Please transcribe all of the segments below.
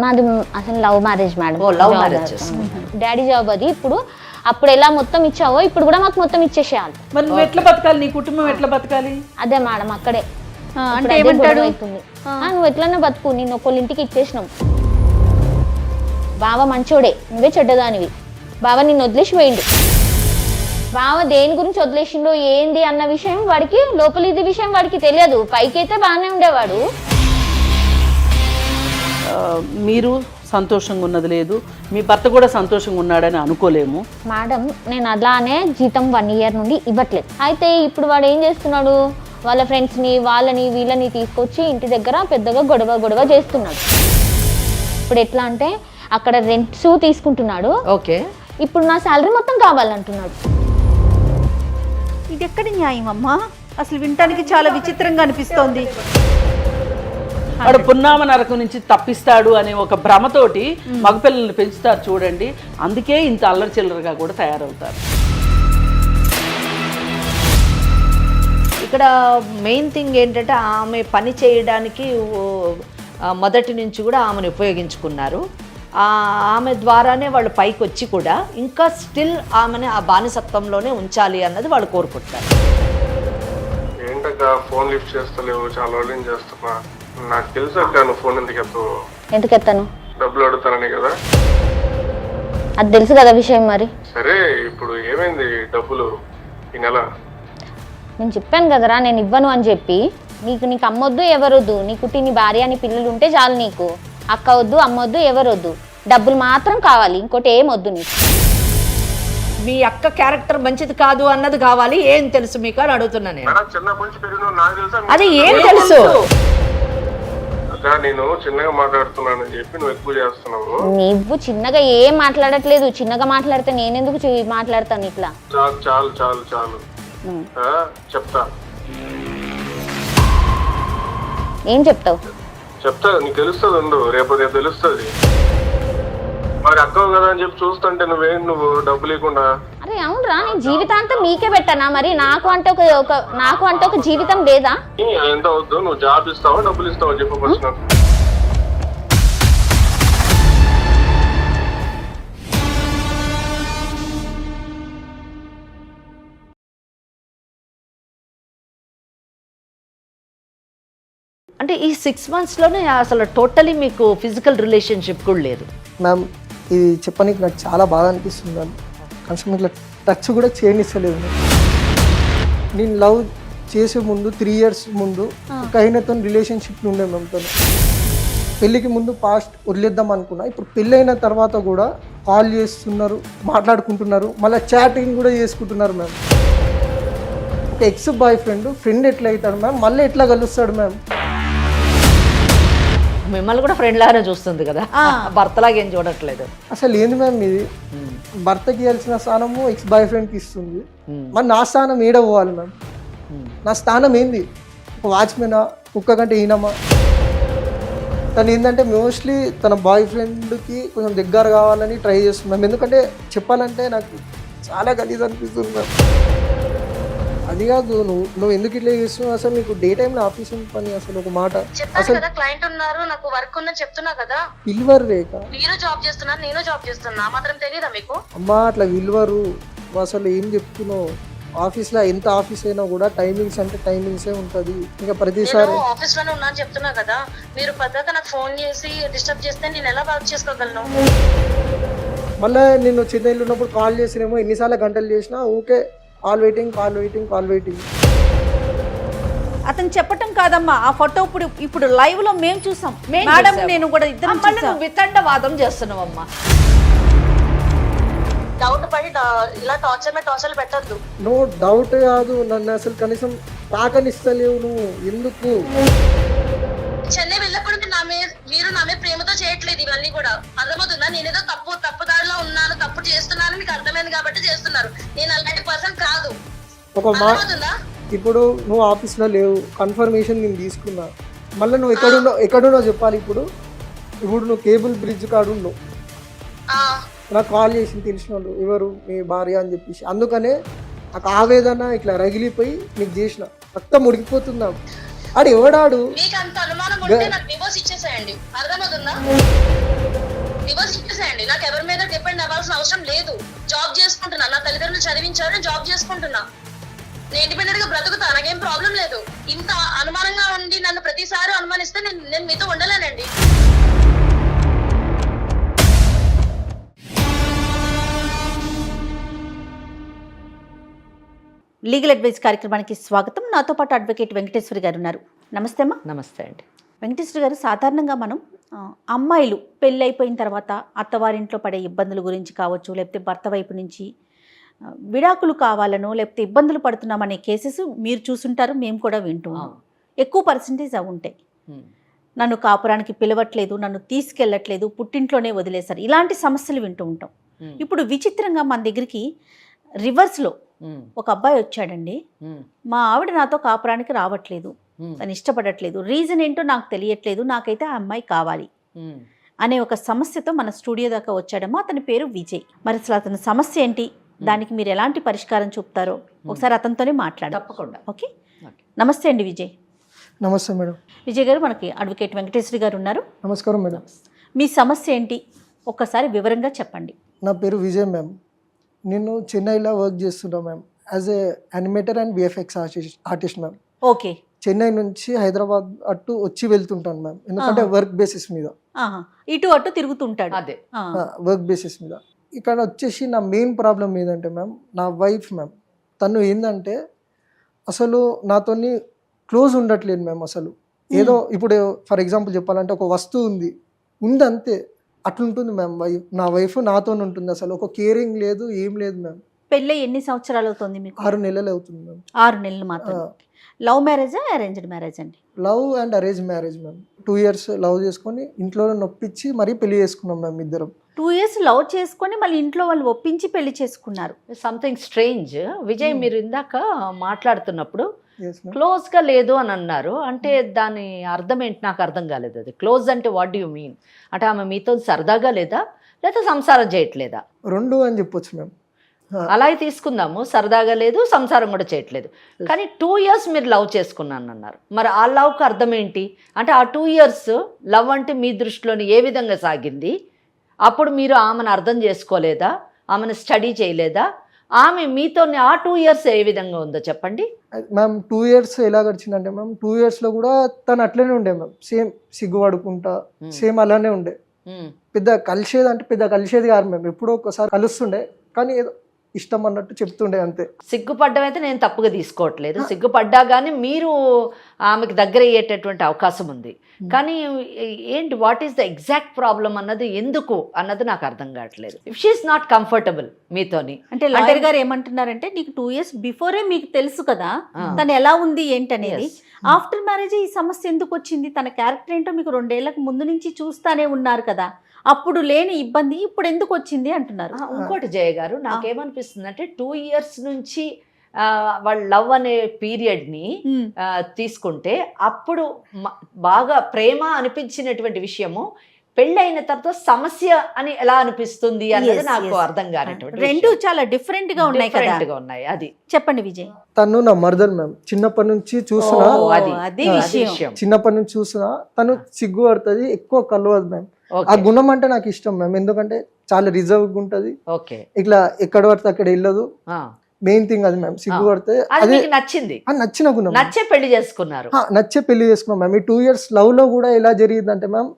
నాది అసలు love marriage madam. Love marriage. Daddy job అది. అప్పుడు ఎలా మొత్తం ఇచ్చావో ఇప్పుడు కూడా మాకు మొత్తం ఇచ్చేసేయాలి. మరి నువ్వు ఎట్లా బతకాలి, నీ కుటుంబం ఎట్లా బతకాలి? అదే మేడం అక్కడే అంటే ఏమంటాడు? నువ్వు ఎట్లన్నా బతుకు, నేను ఒకళ్ళ ఇంటికి ఇచ్చేసినావు. బావ మంచోడే, నువ్వే చెడ్డదానివి. బావ నిన్ను వదిలేసి పోయిండు. బావ దేని గురించి వదిలేసిండో ఏంది అన్న విషయం వాడికి, లోపల ఇది విషయం వాడికి తెలియదు. పైకైతే బాగానే ఉండేవాడు. మీరు సంతోషంగా ఉన్నది లేదు, మీ భర్త కూడా సంతోషంగా ఉన్నాడని అనుకోలేము మేడం. నేను అలానే జీతం 1 year నుండి ఇవ్వట్లేదు. అయితే ఇప్పుడు వాడు ఏం చేస్తున్నాడు, వాళ్ళ ఫ్రెండ్స్ని వాళ్ళని వీళ్ళని తీసుకొచ్చి ఇంటి దగ్గర పెద్దగా గొడవ చేస్తున్నాడు. ఇప్పుడు ఎట్లా అంటే అక్కడ రెంట్స్ తీసుకుంటున్నాడు. ఓకే. ఇప్పుడు నా శాలరీ మొత్తం కావాలంటున్నాడు. ఇది ఎక్కడి న్యాయం అమ్మా? అసలు వినటానికి చాలా విచిత్రంగా అనిపిస్తోంది. వాడు పున్నామ నరకం నుంచి తప్పిస్తాడు అనే ఒక భ్రమతోటి మగపిల్లల్ని పెంచుతారు చూడండి. అందుకే ఇంత అల్లరి చిల్లరగా కూడా తయారవుతారు. ఇక్కడ మెయిన్ థింగ్ ఏంటంటే ఆమె పని చేయడానికి మొదటి నుంచి కూడా ఆమెను ఉపయోగించుకున్నారు. ఆమె ద్వారానే వాళ్ళు పైకి వచ్చి కూడా ఇంకా స్టిల్ ఆమెని ఆ బానిసత్వంలోనే ఉంచాలి అన్నది వాళ్ళు కోరుకుంటారు. ఏంటక్క ఫోన్ లిఫ్ట్ చేస్తలేవు, చాలా రోజులు చేస్తున్నా. నాకు తెలుసు అక్క నువ్వు ఫోన్ ఎందుకు ఎత్తాను, డబ్బులు అడుగుతానని కదా. అది తెలుసు కదా విషయం. మరి సరే ఇప్పుడు ఏమైంది డబ్బులు ఈ నెల? నేను చెప్పాను కదరా నేను ఇవ్వను అని చెప్పి. నీకు అమ్మొద్దు ఎవరొద్దు, నీకు నీ భార్య అని పిల్లలు ఉంటే చాలు. నీకు అక్క వద్దు అమ్మొద్దు ఎవరొద్దు, డబ్బులు మాత్రం కావాలి, ఇంకోటి ఏం వద్దు నీకు. మీ అక్క క్యారెక్టర్ మంచిది కాదు అన్నది కావాలి. ఏం తెలుసు మీకు అని అడుగుతున్నా నేను. చిన్నప్పటి నుంచి పెరిగిన నాకు తెలుసా? అది ఏం తెలుసు? అక్క నేను చిన్నగా మాట్లాడుతున్నానని చెప్పి నువ్వు ఎక్కువ చేస్తున్నావు. నువ్వు చిన్నగా ఏం మాట్లాడట్లేదు. చిన్నగా మాట్లాడితే నేనెందుకు మాట్లాడతాను ఇట్లా? చాలు చాలు చాలు చాలు చెప్తా. ఏం చెప్తావు? చెప్తా, నీకు తెలుస్తుంది ఉండు, రేపు తెలుస్తుంది. మరి అక్కవు కదా అని చెప్పి చూస్తుంటే నువ్వు డబ్బు లేకుండా. అరే అవునరా, నేను జీవితాంతం మీకే పెట్టానా? మరి నాకు అంటే ఒక జీవితం లేదా? ఎంత వద్దు, నువ్వు జాబ్ ఇస్తావా డబ్బులు ఇస్తావా చెప్పు ఫస్ట్ నాకు. అంటే ఈ 6 monthsలోనే అసలు టోటలీ మీకు ఫిజికల్ రిలేషన్షిప్ కూడా లేదు మ్యామ్. ఇది చెప్పడానికి నాకు చాలా బాధ అనిపిస్తుంది మ్యామ్. కనీసం ఇట్లా టచ్ కూడా చేయనిస్తలేదు. నేను లవ్ చేసే ముందు 3 years ముందు ఒక ఆయనతో రిలేషన్షిప్ ఉండే మ్యామ్. తను పెళ్ళికి ముందు పాస్ట్ వదిలేద్దాం అనుకున్నా. ఇప్పుడు పెళ్ళైన తర్వాత కూడా కాల్ చేస్తున్నారు, మాట్లాడుకుంటున్నారు, మళ్ళీ చాటింగ్ కూడా చేసుకుంటున్నారు మ్యామ్. ఒక ఎక్స్ బాయ్ ఫ్రెండ్ ఎట్లా అవుతాడు మ్యామ్, మళ్ళీ ఎట్లా కలుస్తాడు మ్యామ్? మిమ్మల్ని కూడా ఫ్రెండ్ లాగానే చూస్తుంది కదా, భర్తలాగా ఏం చూడట్లేదు. అసలు ఏంది మ్యామ్ ఇది? భర్తకి ఇవ్వాల్సిన స్థానము ఎక్స్ బాయ్ ఫ్రెండ్కి ఇస్తుంది. మరి నా స్థానం ఏడ పోవాలి మ్యామ్? నా స్థానం ఏంది? ఒక వాచ్మెనా, కుక్క కంటే ఈనమా? తను ఏంటంటే మోస్ట్లీ తన బాయ్ ఫ్రెండ్కి కొంచెం దగ్గర కావాలని ట్రై చేస్తున్నాం. ఎందుకంటే చెప్పాలంటే నాకు చాలా గలీజ్ అనిపిస్తుంది మ్యామ్. అది కాదు, నువ్వు ఎందుకు ఇట్లా చేస్తున్నావు? అసలు నీకు డే టైంలో ఆఫీస్ పని అసలు ఒక మాట అసలు క్లయింట్ ఉన్నారు, నాకు వర్క్ ఉందని చెప్తున్నా కదా. పిల్వర్ రేఖ, మీరు జాబ్ చేస్తున్నారు, నేను జాబ్ చేస్తున్నా, మాత్రం తెలియదా మీకు? అమ్మా అట్లా విలువరు. అసలు ఏం చెప్తున్నావు? ఆఫీస్లో ఎంత ఆఫీస్ అయినా కూడా టైమింగ్స్ అంటే టైమింగ్సే ఉంటుంది. ఇంకా ప్రతిసారి ఆఫీస్ లోనే ఉన్నా అని చెప్తున్నా కదా. మీరు పెద్దగా నాకు ఫోన్ చేసి డిస్టర్బ్ చేస్తే నేను ఎలా వర్క్ చేసుకోగలను? మళ్ళీ నేను చెన్నైలో ఉన్నప్పుడు కాల్ చేసినేమో ఎన్నిసార్లు గంటలు చేసినా ఊకే కాల్ వెయిటింగ్. అతను చెప్పటం కాదమ్మా, ఆ ఫోటో ఇప్పుడు లైవ్ లో మేము చూసాం మేడం, నేను కూడా ఇద్దరు వితండవాదం చేస్తున్నావమ్మా. డౌట్ పడి ఇలా టార్చర్ పెట్టద్దు. నువ్వు డౌట్ కాదు, నన్ను అసలు కనీసం తాకనిస్తలేవు నువ్వు. ఎందుకు? చెన్నై వెళ్ళప్పుడు మీరు నా మీద ప్రేమతో చేయట్లేదు ఇవన్నీ కూడా. అర్థమవుతుందా? నేనేదో తప్పుదారిలో ఉన్నాను, తప్పు చేస్తున్నాను మీకు అర్థమైంది కాబట్టి చేస్తున్నారు. నేను అలాంటి పర్సన్ కాదు. అర్థమవుతుందా? ఇప్పుడు నువ్వు ఆఫీస్లో లేవు, కన్ఫర్మేషన్ నేను తీసుకున్నా. మళ్ళీ నువ్వు ఎక్కడున్నావు చెప్పాలి. ఇప్పుడు నువ్వు కేబుల్ బ్రిడ్జ్ కాడు ఉన్నావు. నాకు కాల్ చేసి తెలిసిన వాళ్ళు ఎవరు మీ భార్య అని చెప్పేసి, అందుకనే నాకు ఆవేదన ఇట్లా రగిలిపోయి నీకు చేసిన. రక్తం ఉడికిపోతుందా? ఆడు ఎవడాడు మీకు అంత అనుమానం ఉంటే నాకు డివోర్స్ ఇచ్చేసేయండి, అర్థమవుతుందా? డివోర్స్ ఇచ్చేసేయండి, నాకు ఎవరి మీద డిపెండ్ అవ్వాల్సిన అవసరం లేదు. జాబ్ చేసుకుంటున్నా, నా తల్లిదండ్రులు చదివించారు, జాబ్ చేసుకుంటున్నా, నేను ఇండిపెండెంట్ గా బ్రతుకుతా, నాకేం ప్రాబ్లం లేదు. ఇంత అనుమానంగా ఉండి నన్ను ప్రతిసారి అనుమానిస్తే నేను మీతో ఉండలేనండి. లీగల్ అడ్వైస్ కార్యక్రమానికి స్వాగతం. నాతో పాటు అడ్వకేట్ వెంకటేశ్వరి గారు ఉన్నారు. నమస్తే అమ్మా. నమస్తే అండి. వెంకటేశ్వరి గారు, సాధారణంగా మనం అమ్మాయిలు పెళ్ళి అయిపోయిన తర్వాత అత్తవారింట్లో పడే ఇబ్బందుల గురించి కావచ్చు, లేకపోతే భర్త వైపు నుంచి విడాకులు కావాలనో లేకపోతే ఇబ్బందులు పడుతున్నామనే కేసెస్ మీరు చూసుంటారు, మేము కూడా వింటున్నాం. ఎక్కువ పర్సంటేజ్ అవి ఉంటాయి. నన్ను కాపురానికి పిలవట్లేదు, నన్ను తీసుకెళ్ళట్లేదు, పుట్టింట్లోనే వదిలేశారు, ఇలాంటి సమస్యలు వింటూ ఉంటాం. ఇప్పుడు విచిత్రంగా మన దగ్గరికి రివర్స్లో ఒక అబ్బాయి వచ్చాడండి. మా ఆవిడ నాతో కాపురానికి రావట్లేదు, తను ఇష్టపడట్లేదు, రీజన్ ఏంటో నాకు తెలియట్లేదు, నాకైతే ఆ అమ్మాయి కావాలి అనే ఒక సమస్యతో మన స్టూడియో దాకా వచ్చాడమ్మా. అతని పేరు విజయ్. మరి అసలు అతని సమస్య ఏంటి, దానికి మీరు ఎలాంటి పరిష్కారం చూపుతారో ఒకసారి అతనితోనే మాట్లాడాలి. తప్పకుండా. ఓకే, నమస్తే అండి విజయ్. నమస్తే మేడం. విజయ్ గారు, మనకి అడ్వకేట్ వెంకటేశ్వరి గారు ఉన్నారు. నమస్కారం మేడం. మీ సమస్య ఏంటి ఒక్కసారి వివరంగా చెప్పండి. నా పేరు విజయ్ మ్యామ్. నేను చెన్నైలో వర్క్ చేస్తున్నా ma'am, as a animator and VFX artist ma'am. Okay. Chennai నుంచి హైదరాబాద్ అటు వచ్చి వెళ్తుంటాను మ్యామ్, ఎందుకంటే వర్క్ బేసిస్ మీద. ఇటు అటు తిరుగుతుంటాడు. అదే వర్క్ బేసిస్ మీద. ఇక్కడ వచ్చేసి నా మెయిన్ ప్రాబ్లం ఏంటంటే మ్యామ్, నా వైఫ్ మ్యామ్, తను ఏంటంటే అసలు నాతోని క్లోజ్ ఉండట్లేదు మ్యామ్. అసలు ఏదో ఇప్పుడు ఫర్ ఎగ్జాంపుల్ చెప్పాలంటే ఒక వస్తువు ఉంది అంతే, అట్లుంటుంది మ్యామ్. నా వైఫ్ నాతో ఉంటుంది, అసలు ఒక కేరింగ్ లేదు, ఏం లేదు మ్యామ్. పెళ్ళి ఎన్ని సంవత్సరాలు అవుతుంది మీకు? 6 నెలలు అవుతుంది మ్యామ్. 6 నెలలు మాత్రం. లవ్ మ్యారేజా అరేంజ్డ్ మ్యారేజ్ అండి? Love and arrange marriage ma'am. 2 years love చేసుకొని ఇంట్లో నొప్పించి మరీ పెళ్లి చేసుకున్నాం మ్యామ్ ఇద్దరం. 2 years లవ్ చేసుకొని మళ్ళీ ఇంట్లో వాళ్ళు ఒప్పించి పెళ్లి చేసుకున్నారు. Something strange. విజయ్, మీరు ఇందాక మాట్లాడుతున్నప్పుడు Yes, ma'am. క్లోజ్ గా లేదు అని అన్నారు, అంటే దాని అర్థం ఏంటి? నాకు అర్థం కాలేదు. అది క్లోజ్ అంటే వాట్ డూ యూ మీన్? అంటే ఆమె మీతో సరదాగా లేదా, లేదా సంసారం చేయట్లేదా? 2 అని చెప్పొచ్చు మ్యామ్. అలాగే తీసుకుందాము, సరదాగా లేదు, సంసారం కూడా చేయట్లేదు. కానీ 2 years మీరు లవ్ చేసుకున్నాను అన్నారు. మరి ఆ లవ్కి అర్థం ఏంటి? అంటే ఆ 2 years లవ్ అంటే మీ దృష్టిలోని ఏ విధంగా సాగింది? అప్పుడు మీరు ఆమెను అర్థం చేసుకోలేదా, ఆమెను స్టడీ చేయలేదా? ఆమె మీతో ఆ 2 years ఏ విధంగా ఉందో చెప్పండి మ్యామ్. 2 years ఎలా గడిచిందంటే మ్యామ్, 2 yearsలో కూడా తను అట్లనే ఉండే మ్యామ్, సేమ్ సిగ్గుపడుకుంటా సేమ్ అలానే ఉండే. పెద్ద కలిసేది కాదు మ్యామ్, ఎప్పుడో ఒకసారి కలుస్తుండే, కానీ ఏదో ఇష్టం అన్నట్టు చెప్తుండే అంతే. సిగ్గుపడ్డం అయితే నేను తప్పుగా తీసుకోవట్లేదు. సిగ్గుపడ్డా కానీ మీరు ఆమెకు దగ్గర అయ్యేటటువంటి అవకాశం ఉంది. కానీ ఏంటి, what is the exact problem అన్నది, ఎందుకు అన్నది నాకు అర్థం కావట్లేదు. ఇఫ్ షీఈస్ నాట్ కంఫర్టబుల్ మీతోని, అంటే లాయర్ గారు ఏమంటున్నారంటే, నీకు 2 years బిఫోరే మీకు తెలుసు కదా తను ఎలా ఉంది ఏంటనేది. ఆఫ్టర్ మ్యారేజ్ ఈ సమస్య ఎందుకు వచ్చింది? తన క్యారెక్టర్ ఏంటో మీకు 2 ఏళ్లకు ముందు నుంచి చూస్తానే ఉన్నారు కదా, అప్పుడు లేని ఇబ్బంది ఇప్పుడు ఎందుకు వచ్చింది అంటున్నారు. ఇంకోటి జయ గారు, నాకేమనిపిస్తుంది అంటే 2 years నుంచి వాళ్ళ లవ్ అనే పీరియడ్ని తీసుకుంటే అప్పుడు బాగా ప్రేమ అనిపించినటువంటి విషయము పెళ్ళైన తర్వాత సమస్య అని ఎలా అనిపిస్తుంది అన్నది నాకు అర్థం కానటువంటి. రెండు చాలా డిఫరెంట్ గా ఉన్నాయి కదా. ఉన్నాయి. అది చెప్పండి విజయ్. తను నా మర్దర్ మ్యామ్, చిన్నప్పటి నుంచి చూస్తున్నా, అది విషయం. చిన్నప్పటి నుంచి చూస్తున్నా, తను సిగ్గు పడుతుంది, ఎక్కువ కలవదు మ్యామ్. ఆ గుణం అంటే నాకు ఇష్టం మ్యామ్, ఎందుకంటే చాలా రిజర్వ్ ఉంటుంది, ఇట్లా ఎక్కడ పడితే అక్కడ వెళ్ళదు. మెయిన్ థింగ్ అది మ్యామ్, సిగ్గు పడితే. అది నచ్చింది, నచ్చిన గుణం, నచ్చే పెళ్లి చేసుకున్నారు. నచ్చే పెళ్లి చేసుకున్నాం మ్యామ్. ఈ 2 years లవ్ లో కూడా ఎలా జరిగిందంటే మ్యామ్,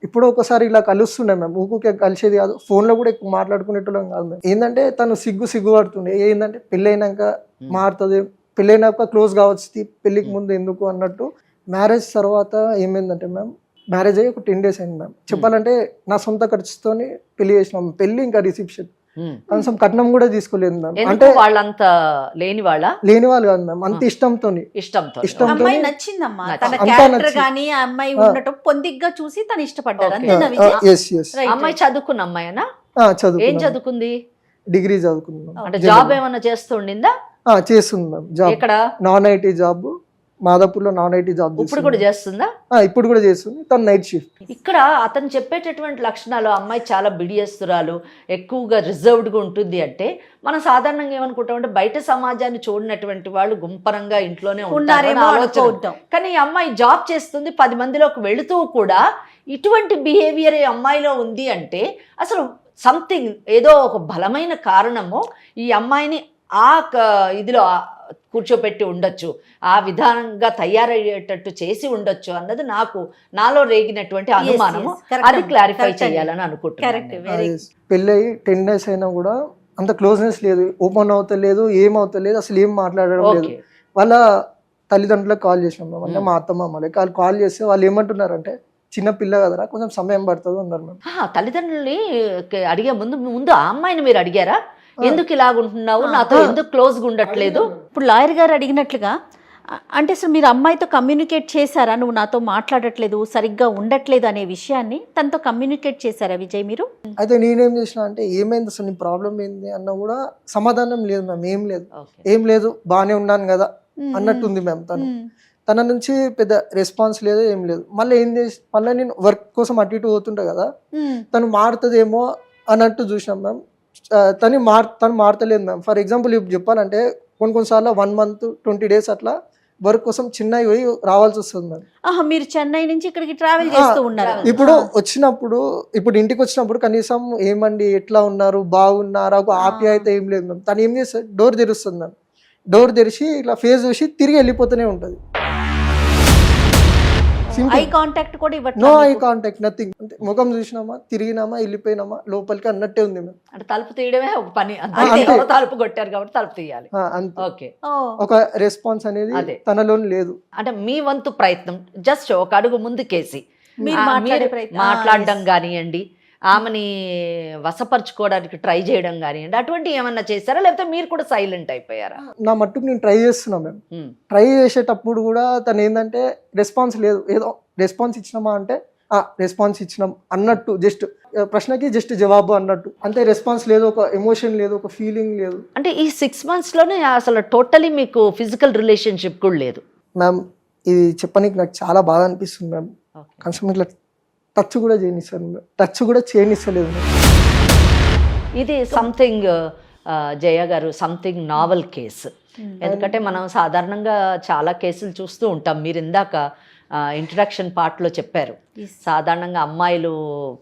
ఇప్పుడు ఒకసారి ఇలా కలుస్తుండే మ్యామ్, ఊకే కలిసేది కాదు, ఫోన్లో కూడా ఎక్కువ మాట్లాడుకునేటోళ్ళం కాదు మ్యామ్. ఏంటంటే తను సిగ్గు పడుతుండే, ఏంటంటే పెళ్ళైనాక మారుతుంది, పెళ్ళైనాక క్లోజ్ కావచ్చు, పెళ్ళికి ముందు ఎందుకు అన్నట్టు. మ్యారేజ్ తర్వాత ఏమైందంటే మ్యామ్, మ్యారేజ్ అయ్యి ఒక 10 days అయింది మ్యామ్. చెప్పాలంటే నా సొంత ఖర్చుతోని పెళ్లి చేసినాం. పెళ్లి ఇంకా రిసెప్షన్, కనీసం కట్నం కూడా తీసుకోలేదు మ్యామ్. అంటే వాళ్ళంతా లేని వాళ్ళు కాదు మ్యామ్, అంత ఇష్టంతో అమ్మాయి నచ్చిందమ్మా, తన క్యారెక్టర్ గానీ ఆ అమ్మాయి ఉండటం పొందిగ్గా చూసి తను ఇష్టపడ్డారు. అమ్మాయి చదువుకున్న అమ్మాయినా? ఏం చదువుకుంది? డిగ్రీ చదువుకున్నాం. అంటే జాబ్ ఏమన్నా చేస్తుండిందా? చేస్తుంది మ్యామ్ జాబ్. ఇక్కడ నాన్ ఐటీ జాబ్, మాదాపూర్లో నాన్ ఐటీ జాబ్. ఇప్పుడు కూడా చేస్తుందా? ఇప్పుడు కూడా చేస్తుంది, తను నైట్ షిఫ్ట్. ఇక్కడ అతను చెప్పేటటువంటి లక్షణాలు, అమ్మాయి చాలా బిడియస్తురాలు, ఎక్కువగా రిజర్వ్డ్గా ఉంటుంది అంటే మనం సాధారణంగా ఏమనుకుంటామంటే బయట సమాజాన్ని చూడనటువంటి వాళ్ళు గుంపరంగా ఇంట్లోనే ఉంటారేమో ఆలోచన. కానీ ఈ అమ్మాయి జాబ్ చేస్తుంది, 10 మందిలోకి వెళుతూ కూడా ఇటువంటి బిహేవియర్ ఈ అమ్మాయిలో ఉంది అంటే అసలు సంథింగ్, ఏదో ఒక బలమైన కారణము ఈ అమ్మాయిని ఇదిలో కూర్చోపెట్టి ఉండొచ్చు, ఆ విధానంగా తయారయ్యేటట్టు చేసి ఉండొచ్చు అన్నది నాలో రేగినటువంటి అనుమానము. అది క్లారిఫై చేయాలని అనుకుంటున్నాను. పెళ్ళి 10 days అయినా కూడా అంత క్లోజ్నెస్ లేదు, ఓపెన్ అవుతలేదు, ఏమవుతలేదు, అసలు ఏం మాట్లాడడం లేదు. వాళ్ళ తల్లిదండ్రులకు కాల్ చేసినాం మేము, అంటే మా అత్తమ్మ వాళ్ళకి కాల్ చేస్తే వాళ్ళు ఏమంటున్నారంటే చిన్న పిల్ల కదరా, కొంచెం సమయం పడుతుంది అన్నారు మేము. తల్లిదండ్రుల్ని అడిగే ముందు ఆ అమ్మాయిని మీరు అడిగారా, ఎందుకు ఇలాగుంటున్నావు, నాతో ఎందుకు క్లోజ్గా ఉండట్లేదు? ఇప్పుడు లాయర్ గారు అడిగినట్లుగా అంటే అసలు మీరు అమ్మాయితో కమ్యూనికేట్ చేశారా, నువ్వు నాతో మాట్లాడట్లేదు, సరిగ్గా ఉండట్లేదు అనే విషయాన్ని తనతో కమ్యూనికేట్ చేశారా విజయ్ మీరు? అయితే నేనేం చేసిన అంటే ఏమైంది అసలు నీ ప్రాబ్లం ఏంది అన్న కూడా సమాధానం లేదు మ్యామ్. ఏం లేదు బాగానే ఉన్నాను కదా అన్నట్టుంది మ్యామ్. తన నుంచి పెద్ద రెస్పాన్స్ లేదు, ఏం లేదు. మళ్ళీ మళ్ళీ నేను వర్క్ కోసం అటు ఇటు పోతుంటా కదా, తను మారుతుందేమో అన్నట్టు చూసినాం మ్యామ్. తను మారతలేదు మ్యామ్. ఫర్ ఎగ్జాంపుల్ ఇప్పుడు చెప్పాలంటే కొన్నిసార్లు 1 month 20 days అట్లా వర్క్ కోసం చెన్నై పోయి రావాల్సి వస్తుంది మ్యామ్. మీరు చెన్నై నుంచి ఇక్కడికి ట్రావెల్ చేస్తూ ఉన్నారు. ఇప్పుడు ఇంటికి వచ్చినప్పుడు కనీసం ఏమండి ఎట్లా ఉన్నారు, బాగున్నారా, ఒక ఆప్యాయత ఏం లేదు మ్యామ్. తను ఏం చేస్తుంది, డోర్ తెరుస్తుంది మ్యామ్. డోర్ తెరిచి ఇట్లా ఫేస్ చూసి తిరిగి వెళ్ళిపోతూనే ఉంటుంది. ఐ కాంటాక్ట్ కూడా ఇవ్వట్లేదు. No eye contact, nothing. అంటే ముఖం చూసినామా, తిరిగినామా, వెళ్ళిపోయినామా, లోపలికి అన్నట్టే ఉంది మేము. అంటే తలుపు తీయడమే ఒక పని, తలుపు కొట్టారు కాబట్టి తలుపు తీయాలి. ఓకే, ఒక రెస్పాన్స్ అనేది తనలో లేదు. అంటే మీ వంతు ప్రయత్నం జస్ట్ ఒక అడుగు ముందుకేసి మాట్లాడడం కానివ్వండి, ఆమెని వశపరచుకోవడానికి ట్రై చేయడం కానివ్వండి, అటువంటి ఏమన్నా చేశారా, లేకపోతే మీరు కూడా సైలెంట్ అయిపోయారా? నా మట్టుకు నేను ట్రై చేస్తున్నా మేము. ట్రై చేసేటప్పుడు కూడా తను ఏంటంటే రెస్పాన్స్ లేదు. ఏదో రెస్పాన్స్ ఇచ్చినామా అంటే రెస్పాన్స్ ఇచ్చినాం అన్నట్టు, జస్ట్ ప్రశ్నకి జస్ట్ జవాబు అన్నట్టు, అంతే. రెస్పాన్స్ లేదు, ఒక ఎమోషన్ లేదు, ఒక ఫీలింగ్ లేదు. అంటే ఈ 6 monthsలోనే అసలు టోటలీ మీకు ఫిజికల్ రిలేషన్షిప్ కూడా లేదు మ్యామ్. ఇది చెప్పడానికి నాకు చాలా బాధ అనిపిస్తుంది మ్యామ్. కనీసం ఇట్లా టచ్ కూడా చేయనిస్తలేదు. ఇది సంథింగ్ జయ గారు, సంథింగ్ నావల్ కేసు. ఎందుకంటే మనం సాధారణంగా చాలా కేసులు చూస్తూ ఉంటాం. మీరు ఇందాక ఇంట్రడక్షన్ పార్ట్లో చెప్పారు, సాధారణంగా అమ్మాయిలు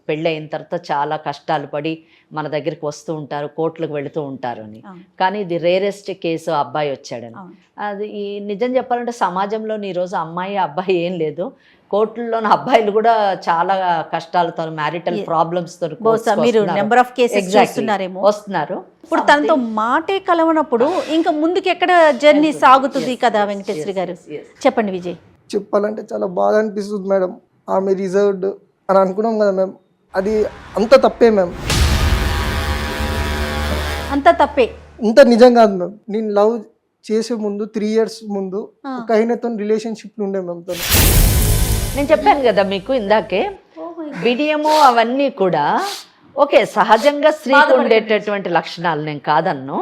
పెళ్ళయిన తర్వాత చాలా కష్టాలు పడి మన దగ్గరికి వస్తూ ఉంటారు, కోర్టులకు వెళుతూ ఉంటారు అని. కానీ ఇది రేరెస్ట్ కేసు, అబ్బాయి వచ్చాడని. అది ఈ నిజం చెప్పాలంటే సమాజంలో ఈరోజు అమ్మాయి అబ్బాయి ఏం లేదు, కోర్టుల్లోని అబ్బాయిలు కూడా చాలా కష్టాలతో, మ్యారిటల్ ప్రాబ్లమ్స్ తో వస్తున్నారు. ఇప్పుడు తనతో మాటే కలవనప్పుడు ఇంకా ముందుకు ఎక్కడ జర్నీ సాగుతుంది కదా వెంకటేశ్వరి గారు, చెప్పండి విజయ్. చెప్పాలంటే చాలా బాధ అనిపిస్తుంది మేడం. ఆమె రిజర్వ్డ్ అని అనుకున్నాం కదా మ్యామ్, అది అంత తప్పే మ్యామ్. అంత తప్పే, ఇంత నిజం కాదు మ్యామ్. నేను లవ్ చేసే ముందు 3 years ముందు ఒక ఆయనతో రిలేషన్షిప్ ఉండే మ్యామ్. తను నేను చెప్పాను కదా మీకు ఇందాకే, బిడియము అవన్నీ కూడా ఓకే సహజంగా స్త్రీకి ఉండేటటువంటి లక్షణాలు, నేను కాదన్ను.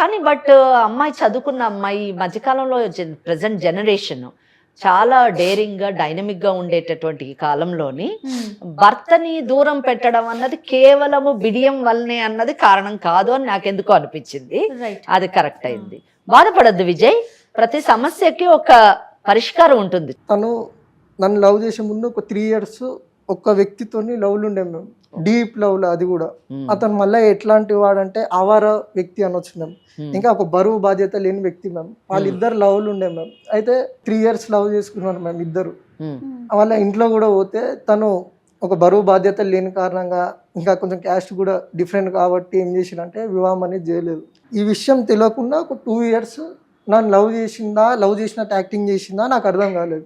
కానీ బట్ అమ్మాయి చదువుకున్న అమ్మాయి మధ్యకాలంలో ప్రజెంట్ జనరేషన్ చాలా డేరింగ్గా డైనమిక్గా ఉండేటటువంటి ఈ కాలంలోని భర్తని దూరం పెట్టడం అన్నది కేవలము బిడియం వల్లనే అన్నది కారణం కాదు అని నాకెందుకో అనిపించింది. అది కరెక్ట్ అయింది. బాధపడద్దు విజయ్, ప్రతి సమస్యకి ఒక పరిష్కారం ఉంటుంది. తను నన్ను లవ్ చేసే ముందు ఒక 3 years ఒక్క వ్యక్తితోని లవ్లు ఉండే మేము, డీప్ లవ్లో. అది కూడా అతను మళ్ళీ ఎట్లాంటి వాడంటే ఆవార వ్యక్తి అనొచ్చు మేము, ఇంకా ఒక బరువు బాధ్యత లేని వ్యక్తి మేము. వాళ్ళిద్దరు లవ్లు ఉండే మేము. అయితే 3 years లవ్ చేసుకున్నారు మేము ఇద్దరు. వాళ్ళ ఇంట్లో కూడా పోతే తను ఒక బరువు బాధ్యత లేని కారణంగా, ఇంకా కొంచెం క్యాస్ట్ కూడా డిఫరెంట్ కాబట్టి ఏం చేసిందంటే వివాహం అనేది చేయలేదు. ఈ విషయం తెలియకుండా ఒక 2 years నన్ను లవ్ చేసినట్టు యాక్టింగ్ చేసిందా నాకు అర్థం కాలేదు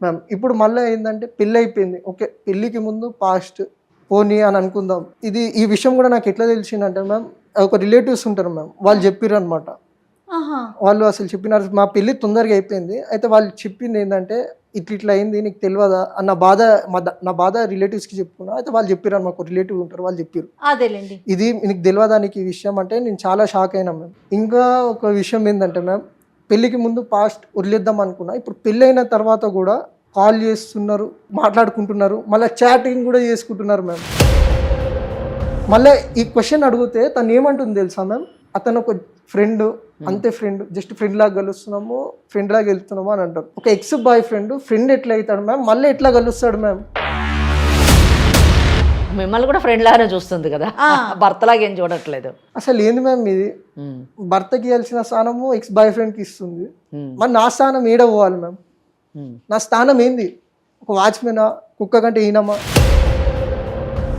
మ్యామ్. ఇప్పుడు మళ్ళీ ఏంటంటే పెళ్ళి అయిపోయింది, ఓకే పెళ్ళికి ముందు పాస్ట్ పోనీ అని అనుకుందాం. ఈ విషయం కూడా నాకు ఎట్లా తెలిసిందంటే మ్యామ్, ఒక రిలేటివ్స్ ఉంటారు మ్యామ్, వాళ్ళు చెప్పారు అనమాట. వాళ్ళు అసలు చెప్పినారు, మా పెళ్ళి తొందరగా అయిపోయింది, అయితే వాళ్ళు చెప్పింది ఏంటంటే ఇట్లా అయింది నీకు తెలియదా అన్న బాధ, నా బాధ రిలేటివ్స్కి చెప్పుకున్నా. అయితే వాళ్ళు చెప్పారు, మాకు రిలేటివ్ ఉంటారు, వాళ్ళు చెప్పారు ఇది నీకు తెలియదా నీకు ఈ విషయం అంటే. నేను చాలా షాక్ అయినా మ్యామ్. ఇంకా ఒక విషయం ఏంటంటే మ్యామ్, పెళ్ళికి ముందు పాస్ట్ వదిలేద్దాం అనుకున్నా, ఇప్పుడు పెళ్ళి అయిన తర్వాత కూడా కాల్ చేస్తున్నారు, మాట్లాడుకుంటున్నారు, మళ్ళీ చాటింగ్ కూడా చేసుకుంటున్నారు మ్యామ్. మళ్ళీ ఈ క్వశ్చన్ అడిగితే తను ఏమంటుంది తెలుసా మ్యామ్, అతను ఒక ఫ్రెండ్, అంతే ఫ్రెండ్, జస్ట్ ఫ్రెండ్ లాగా కలుస్తున్నాము, ఫ్రెండ్ లాగా వెళ్తున్నాము అని అంటారు. ఒక ఎక్స్ బాయ్ ఫ్రెండ్ ఎట్లా అవుతాడు మ్యామ్, మళ్ళీ ఎట్లా కలుస్తాడు మ్యామ్? మిమ్మల్ని కూడా ఫ్రెండ్ లాగానే చూస్తుంది కదా, భర్తలాగా ఏం చూడట్లేదు. అసలు ఏంది మ్యామ్ ఇది? భర్తకి ఇవ్వాల్సిన స్థానము ఎక్స్ బాయ్ ఫ్రెండ్కి ఇస్తుంది. మరి నా స్థానం ఏడ పోవాలి మ్యామ్? నా స్థానం ఏంది? ఒక వాచ్మెనా, కుక్క కంటే ఈనమా?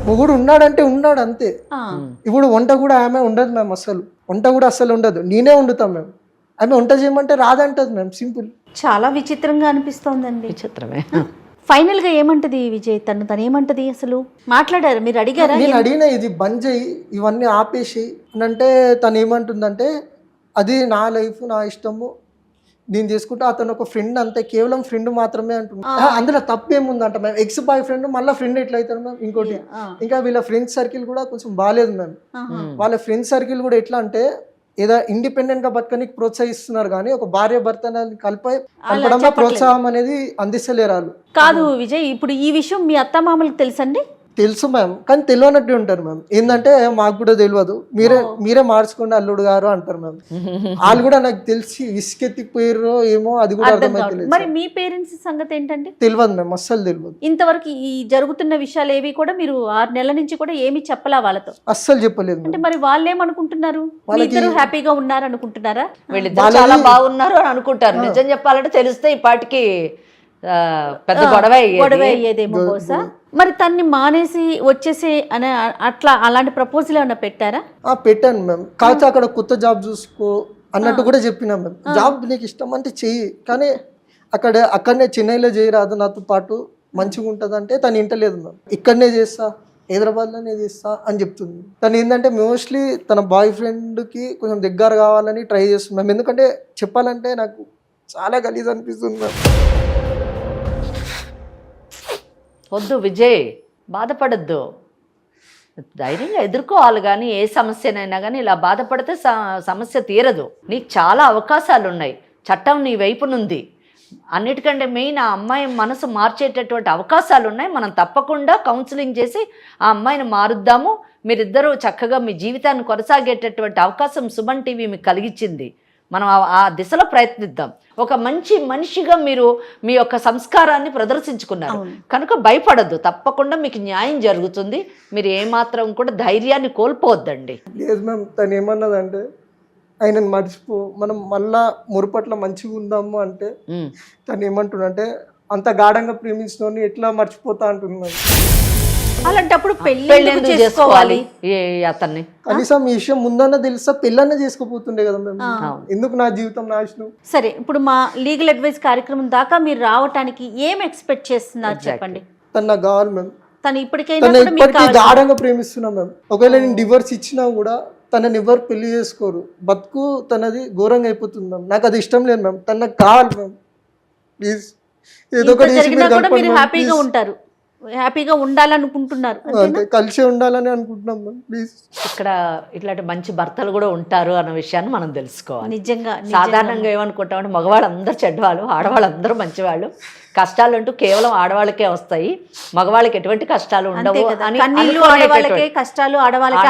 మొగుడు ఉన్నాడంటే ఉన్నాడు అంతే. ఇప్పుడు వంట కూడా ఆమె ఉండదు మ్యామ్, వంట కూడా అస్సలు ఉండదు, నేనే వండుతాం మ్యామ్. ఆమె వంట చేయమంటే రాదంటది మ్యామ్, సింపుల్. చాలా విచిత్రంగా అనిపిస్తోందండి. విచిత్రమే. ఫైనల్ గా ఏమంటది విజయ్? తను ఏమంటది అసలు? మాట్లాడారు, మీరు అడిగారా? నేను అడిగిన ఇది బంద్ చేయి, ఇవన్నీ ఆపేసి అని అంటే తను ఏమంటుందంటే అది నా లైఫ్, నా ఇష్టము, నేను చేసుకుంటా, అతను ఒక ఫ్రెండ్ అంతే, కేవలం ఫ్రెండ్ మాత్రమే అంటున్నా. అందులో తప్పేముందంట మ్యామ్? ఎక్స్ బాయ్ ఫ్రెండ్ మళ్ళీ ఫ్రెండ్ ఎట్లా అవుతారు మ్యామ్? ఇంకోటి ఇంకా వీళ్ళ ఫ్రెండ్స్ సర్కిల్ కూడా కొంచెం బాగాలేదు మ్యామ్. వాళ్ళ ఫ్రెండ్స్ సర్కిల్ కూడా ఎట్లా అంటే ఏదో ఇండిపెండెంట్ గా బతకనికి ప్రోత్సహిస్తున్నారు కానీ ఒక భార్య భర్త కలపడంలో ప్రోత్సాహం అనేది అందిస్తలేరు వాళ్ళు. కాదు విజయ్, ఇప్పుడు ఈ విషయం మీ అత్తమామలకు తెలుసండి? తెలుసు మ్యామ్, కానీ తెలియనట్టు ఉంటారు మ్యామ్. ఏంటంటే మాకు కూడా తెలియదు, మీరే మార్చుకోండి అల్లుడు గారు అంటారు మ్యామ్. వాళ్ళు కూడా నాకు తెలిసి విసుకెత్తిపోయారో ఏమో అది కూడా అర్థమైతే. మరి మీ పేరెంట్స్ సంగతి ఏంటంటే? తెలియదు మ్యామ్, అస్సలు తెలియదు. ఇంతవరకు ఈ జరుగుతున్న విషయాలు ఏవి కూడా మీరు 6 నెలల నుంచి కూడా ఏమీ చెప్పలా వాళ్ళతో? అస్సలు చెప్పలేదు. అంటే మరి వాళ్ళు ఏమనుకుంటున్నారు? ఇద్దరు హ్యాపీగా ఉన్నారు అనుకుంటున్నారా? వీళ్ళిద్దరు చాలా బాగున్నారు అని అనుకుంటారు. నిజం చెప్పాలంటే తెలిస్తే ఈ పాటికి పెద్ద గొడవ అయ్యేదేమో బహుశా. మరి తన్ని మానేసి వచ్చేసి అనే అట్లా అలాంటి ప్రపోజల్ ఏమైనా పెట్టారా? పెట్టాను మ్యామ్, కాకపోతే అక్కడ కొత్త జాబ్ చూసుకో అన్నట్టు కూడా చెప్పినా మ్యామ్. జాబ్ నీకు ఇష్టం అంటే చెయ్యి, కానీ అక్కడనే చెన్నైలో చేయరాదు నాతో పాటు, మంచిగా ఉంటుంది అంటే తను ఇంటలేదు మ్యామ్. ఇక్కడనే చేస్తా, హైదరాబాద్లోనే చేస్తా అని చెప్తుంది. తను ఏంటంటే మోస్ట్లీ తన బాయ్ ఫ్రెండ్కి కొంచెం దగ్గర కావాలని ట్రై చేస్తుంది మ్యామ్. ఎందుకంటే చెప్పాలంటే నాకు చాలా గలీజ్ అనిపిస్తుంది మ్యామ్. వద్దు విజయ్, బాధపడద్దు, ధైర్యంగా ఎదుర్కోవాలి. కానీ ఏ సమస్యనైనా కానీ ఇలా బాధపడితే సమస్య తీరదు. నీకు చాలా అవకాశాలు ఉన్నాయి, చట్టం నీ వైపునుంది. అన్నిటికంటే మెయిన్ ఆ అమ్మాయి మనసు మార్చేటటువంటి అవకాశాలు ఉన్నాయి. మనం తప్పకుండా కౌన్సిలింగ్ చేసి ఆ అమ్మాయిని మారుద్దాము. మీరిద్దరూ చక్కగా మీ జీవితాన్ని కొనసాగేటటువంటి అవకాశం సుమన్ టీవీ మీకు కలిగించింది. మనం ఆ దిశలో ప్రయత్నిద్దాం. ఒక మంచి మనిషిగా మీరు మీ యొక్క సంస్కారాన్ని ప్రదర్శించుకున్నారు కనుక భయపడద్దు, తప్పకుండా మీకు న్యాయం జరుగుతుంది. మీరు ఏమాత్రం కూడా ధైర్యాన్ని కోల్పోవద్దండి. లేదు మ్యామ్, తను ఏమన్నదంటే ఆయనను మర్చిపో, మనం మళ్ళా మురుపట్ల మంచిగా ఉందాము అంటే తను ఏమంటున్నంటే అంత గాఢంగా ప్రేమించిన ఎట్లా మర్చిపోతా అంటున్నాను. అలాంటప్పుడు పెళ్లి చేసుకోవాలి అతన్ని. కనీసం ఈ విషయం ముందన్న తెలుసా పెళ్ళన్నా చేసుకోపోతుండే కదా మేము, ఎందుకు నా జీవితం నాశనం? సరే, ఇప్పుడు మా లీగల్ అడ్వైస్ కార్యక్రమం దాకా మీరు రావటానికి ఏం ఎక్స్పెక్ట్ చేస్తున్నారు చెప్పండి. తను నాకు కావాలి మ్యామ్. తను ఇప్పటికీ గాఢంగా ప్రేమిస్తున్నాం మ్యామ్. ఒకవేళ నేను డివోర్స్ ఇచ్చినా కూడా తనని ఎవరు పెళ్లి చేసుకోరు, బతుకు తనది ఘోరంగా అయిపోతుంది మ్యామ్. నాకు అది ఇష్టం లేదు మ్యామ్, తను నాకు కావాలి మ్యామ్. ప్లీజ్ ఏదో ఒకటి హ్యాపీగా ఉంటారు, హ్యాపీగా ఉండాలనుకుంటున్నారు, కలిసి ఉండాలని అనుకుంటున్నాం మ్యామ్. ప్లీజ్. ఇక్కడ ఇట్లాంటి మంచి భర్తలు కూడా ఉంటారు అన్న విషయాన్ని మనం తెలుసుకోవాలి. నిజంగా సాధారణంగా ఏమనుకుంటామంటే మగవాళ్ళందరూ చెడ్డవాళ్ళు, ఆడవాళ్ళందరూ మంచివాళ్ళు, కష్టాలు అంటూ కేవలం ఆడవాళ్ళకే వస్తాయి, మగవాళ్ళకి ఎటువంటి కష్టాలు ఉండవు అని కష్టాలు ఆడవాళ్ళకి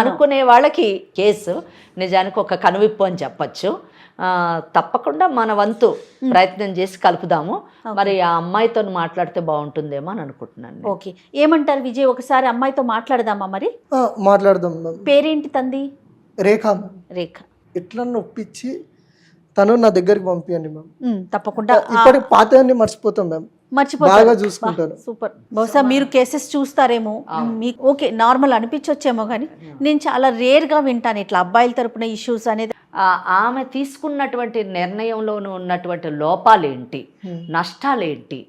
అనుకునే వాళ్ళకి కేసు నిజానికి ఒక కనువిప్పు అని చెప్పచ్చు. తప్పకుండా మన వంతు ప్రయత్నం చేసి కలుపుదాము. మరి ఆ అమ్మాయితో మాట్లాడితే బాగుంటుందేమో అని అనుకుంటున్నాను. ఓకే, ఏమంటారు విజయ్? ఒకసారి అమ్మాయితో మాట్లాడదామా? మరి మాట్లాడదాం. పేరేంటి తంది? రేఖ. రేఖ. ఎట్లా ఒప్పించి తను నా దగ్గరికి పంపించండి మ్యామ్. తప్పకుండా. ఇప్పటికి పాతవన్నీ మర్చిపోతాం మ్యామ్, బాగా చూసుకుంటారు. సూపర్. బహుశా మీరు కేసెస్ చూస్తారేమో, మీకు ఓకే నార్మల్ అనిపించొచ్చేమో, కానీ నేను చాలా రేర్ గా వింటాను ఇట్లా అబ్బాయిల తరపున ఇష్యూస్ అనేది. ఆమె తీసుకున్నటువంటి నిర్ణయంలోనూ ఉన్నటువంటి లోపాలేంటి, నష్టాలేంటి,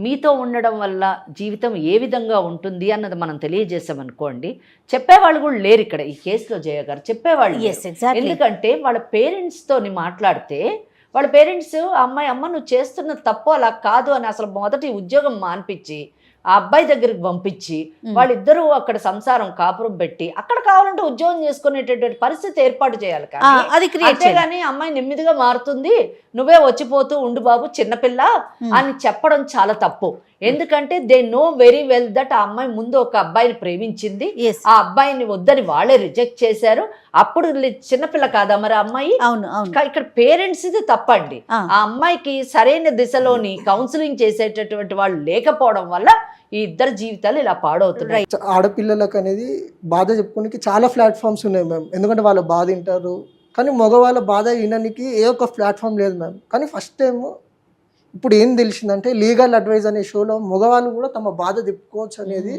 మీతో ఉండడం వల్ల జీవితం ఏ విధంగా ఉంటుంది అన్నది మనం తెలియజేసామనుకోండి, చెప్పేవాళ్ళు కూడా లేరు ఇక్కడ ఈ కేసులో. జయ గారు చెప్పేవాళ్ళు, ఎందుకంటే వాళ్ళ పేరెంట్స్తో మాట్లాడితే వాళ్ళ పేరెంట్స్ అమ్మ నువ్వు చేస్తున్న తప్పు అలా కాదు అని అసలు మొదటి ఉద్యోగం మాన్పించి ఆ అబ్బాయి దగ్గరికి పంపించి వాళ్ళిద్దరూ అక్కడ సంసారం కాపురం పెట్టి అక్కడ కావాలంటే ఉద్యోగం చేసుకునేటటువంటి పరిస్థితి ఏర్పాటు చేయాలి. అది create అంతేగాని అమ్మాయి నెమ్మదిగా మారుతుంది, నువ్వే వచ్చిపోతూ ఉండు బాబు చిన్నపిల్ల అని చెప్పడం చాలా తప్పు. ఎందుకంటే they know very well that ఆ అమ్మాయి ముందు ఒక అబ్బాయిని ప్రేమించింది, Yes. ఆ అబ్బాయిని వద్దని వాళ్ళే రిజెక్ట్ చేశారు. అప్పుడు చిన్నపిల్ల కాదా మరి అమ్మాయి? అవును అవును ఇక్కడ పేరెంట్స్ ఇది తప్పండి. ఆ. ఆ అమ్మాయికి సరైన దిశలోని కౌన్సిలింగ్ చేసేటటువంటి వాళ్ళు లేకపోవడం వల్ల ఈ ఇద్దరు జీవితాలు ఇలా పాడవుతున్నాయి. ఆడపిల్లలకు అనేది బాధ చెప్పుకోనికి చాలా ప్లాట్ఫామ్స్ ఉన్నాయి మ్యామ్. ఎందుకంటే వాళ్ళ బాధ వింటారు, కానీ మగవాళ్ళ బాధ వినడానికి ఏ ఒక్క ప్లాట్ఫామ్ లేదు మ్యామ్. కానీ ఫస్ట్ టైం ఇప్పుడు ఏం తెలిసిందంటే లీగల్ అడ్వైజ్ అనే షోలో మగవాళ్ళు కూడా తమ బాధ చెప్పుకోవచ్చు అనేది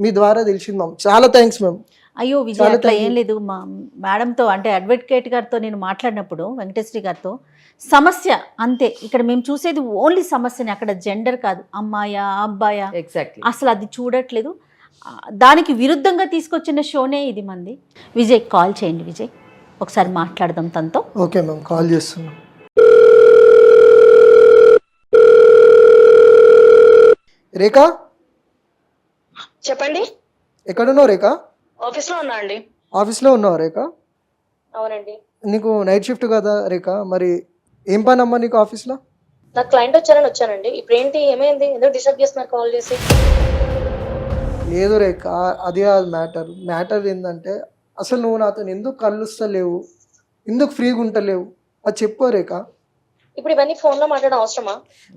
మీ ద్వారా తెలిసింది మ్యామ్. చాలా థ్యాంక్స్ మ్యామ్. అయ్యో విజయ్, అట్లా ఏం లేదు. మా మేడంతో అంటే అడ్వకేట్ గారితో నేను మాట్లాడినప్పుడు, వెంకటేశ్వరి గారితో, సమస్య అంతే. ఇక్కడ మేము చూసేది ఓన్లీ సమస్యని, అక్కడ జెండర్ కాదు, అమ్మాయా అబ్బాయా ఎగ్జాక్ట్లీ అసలు అది చూడట్లేదు. దానికి విరుద్ధంగా తీసుకొచ్చిన షోనే ఇది మంది. విజయ్ కాల్ చేయండి విజయ్, ఒకసారి మాట్లాడదాం తనతో. ఓకే మ్యామ్, కాల్ చేస్తున్నాం. రేఖా, చెప్పండి. ఎక్కడున్నావు రేఖా? ఆఫీస్ లో ఉన్నా అండి. ఆఫీస్లో ఉన్నావు రేఖా? అవునండి. నీకు నైట్ షిఫ్ట్ కదా రేఖా, మరి ఏం పని అమ్మా నీకు ఆఫీస్లో? నాకు క్లయింట్ వచ్చారని వచ్చానండి. ఇప్పుడు ఏంటి, ఏమైంది? ఎందుకు డిస్టర్బ్ చేస్తున్నారు కాల్ చేసి? లేదు రేఖా, అది కాదు మ్యాటర్. మ్యాటర్ ఏంటంటే అసలు నువ్వు నాతో ఎందుకు కలుస్తలేవు, ఎందుకు ఫ్రీగా ఉంటలేవు, అది చెప్పు రేఖా. ఇప్పుడు ఇవన్నీ ఫోన్ లో మాట్లాడడం అవసరమా?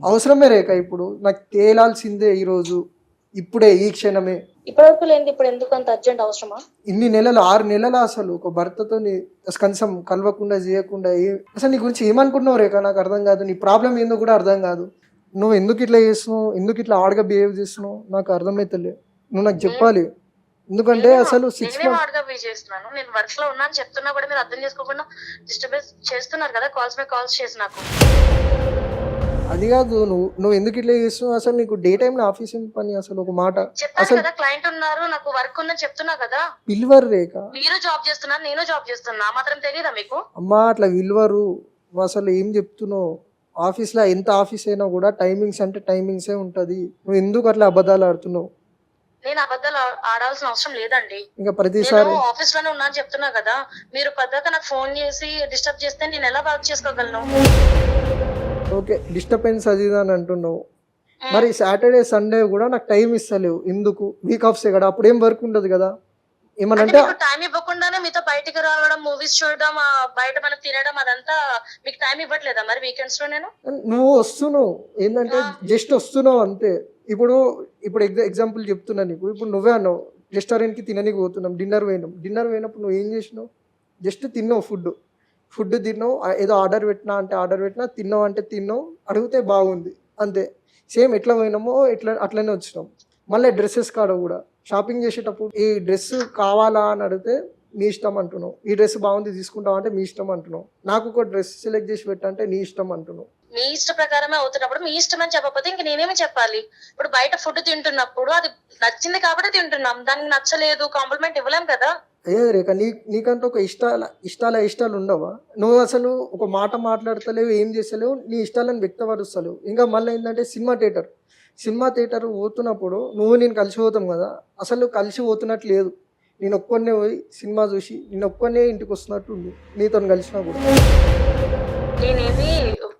అవసరమే రేఖా, ఇప్పుడు నాకు తేలాల్సిందే ఈరోజు, ఇప్పుడే, ఈ క్షణమే. ఇప్పటివరకు లేనిది ఇప్పుడు ఎందుకు అంత అర్జెంట్ అవసరమా? ఇన్ని నెలలు, 6 నెలలు అసలు ఒక భర్తతో కనీసం కలవకుండా చేయకుండా అసలు నీ గురించి ఏమనుకుంటున్నావు రేఖా? నాకు అర్థం కాదు. నీ ప్రాబ్లం ఏందో కూడా అర్థం కాదు. నువ్వు ఎందుకు ఇట్లా చేస్తున్నావు, ఎందుకు ఇట్లా ఆడగా బిహేవ్ చేస్తున్నావు నాకు అర్థమైతలే. నువ్వు నాకు చెప్పాలి. ఎందుకంటే అసలు 6 months చేస్తున్నాను, నేను వర్క్ లో ఉన్నాను చెప్తున్నా కూడా మీరు అర్థం చేసుకోకుండా డిస్టర్బెన్స్ చేస్తున్నారు కదా, కాల్స్ మీద కాల్స్ చేసి నాకు. అది కాదు, నువ్వు ఎందుకు ఇట్లా చేస్తున్నావు? అసలు నీకు డే టైమ్ లో ఆఫీస్ ఏం పని? అసలు ఒక మాట చెప్పాను కదా, క్లయింట్ ఉన్నారు, నాకు వర్క్ ఉందని చెప్తున్నా కదా. పిల్వర్ రేఖ, మీరు జాబ్ చేస్తున్నారు, నేను జాబ్ చేస్తున్నా, మాత్రం తెలియదా మీకు? అమ్మా అట్లా విల్వరు. నువ్వు అసలు ఏం చెప్తున్నావు? ఆఫీస్లో ఎంత ఆఫీస్ అయినా కూడా టైమింగ్స్ అంటే టైమింగ్సే ఉంటుంది. నువ్వు ఎందుకు అట్లా అబద్ధాలు ఆడుతున్నావు? నేను అబద్ధాలు ఆడాల్సిన అవసరం లేదండి. ఇంకా ప్రతిసారి నేను ఆఫీస్ లోనే ఉన్నాను చెప్తున్నా కదా, మీరు పద్ధతి నాకు ఫోన్ చేసి డిస్టర్బ్ చేస్తే నేను ఎలా వర్క్ చేసుకోగలను? ఓకే, డిస్టర్బెన్స్ అది ఇది అని అంటున్నావు. మరి సాటర్డే సండే కూడా నాకు టైం ఇస్తలేవు ఎందుకు? వీక్ ఆఫ్సే కదా, అప్పుడు ఏం వర్క్ ఉండదు కదా. ఏమనంటే టైం ఇవ్వకుండానే మీతో బయటికి రావడం, మూవీస్ చూడడం, బయట మనం తినడం, అదంతా మీకు టైం ఇవ్వట్లేదా మరి వీకెండ్స్ లో? నేను నువ్వు వస్తున్నావు ఏంటంటే జస్ట్ వస్తున్నావు అంతే. ఇప్పుడు ఎగ్జాంపుల్ చెప్తున్నా నీకు. ఇప్పుడు నువ్వే అన్నావు రెస్టారెంట్కి తిననీకి పోతున్నాం, డిన్నర్ పోయినప్పుడు నువ్వు ఏం చేసినావు? జస్ట్ తిన్నావు, ఫుడ్ తిన్నావు, ఏదో ఆర్డర్ పెట్టినా అంటే ఆర్డర్ పెట్టినా, తిన్నావు అంటే తిన్నావు, అడిగితే బాగుంది అంతే. సేమ్ ఎట్లా పోయినామో అట్లనే వచ్చినాం. మళ్ళీ డ్రెస్సెస్ కాడ కూడా షాపింగ్ చేసేటప్పుడు ఈ డ్రెస్ కావాలా అని అడిగితే మీ ఇష్టం అంటున్నావు, ఈ డ్రెస్ బాగుంది తీసుకుంటావు అంటే మీ ఇష్టం అంటున్నావు, నాకు ఒక డ్రెస్ సెలెక్ట్ చేసి పెట్టంటే నీ ఇష్టం అంటున్నావు. మీ ఇష్ట ప్రకారమే అవుతున్నప్పుడు మీ ఇష్టం అని చెప్పకపోతే ఇంక నేనేమి చెప్పాలి? ఇప్పుడు బయట ఫుడ్ తింటున్నప్పుడు అది నచ్చింది కాబట్టి తింటున్నాం, దానికి నచ్చలేదు కాంప్లిమెంట్ ఇవ్వలేం కదా. అయ్యే రేఖ, నీకంటే ఒక ఇష్టాలు ఉండవా? నువ్వు అసలు ఒక మాట మాట్లాడతలేవు, ఏం చేస్తలేవు, నీ ఇష్టాలను వ్యక్తపరుస్తలేవు. ఇంకా మళ్ళీ ఏంటంటే సినిమా థియేటర్ పోతున్నప్పుడు నేను కలిసి పోతాం కదా, అసలు కలిసి పోతున్నట్టు లేదు. నేను ఒక్కనే పోయి సినిమా చూసి నేను ఒక్కనే ఇంటికి వస్తున్నట్టు ఉంది నీతో కలిసినా కూడా. నేనేది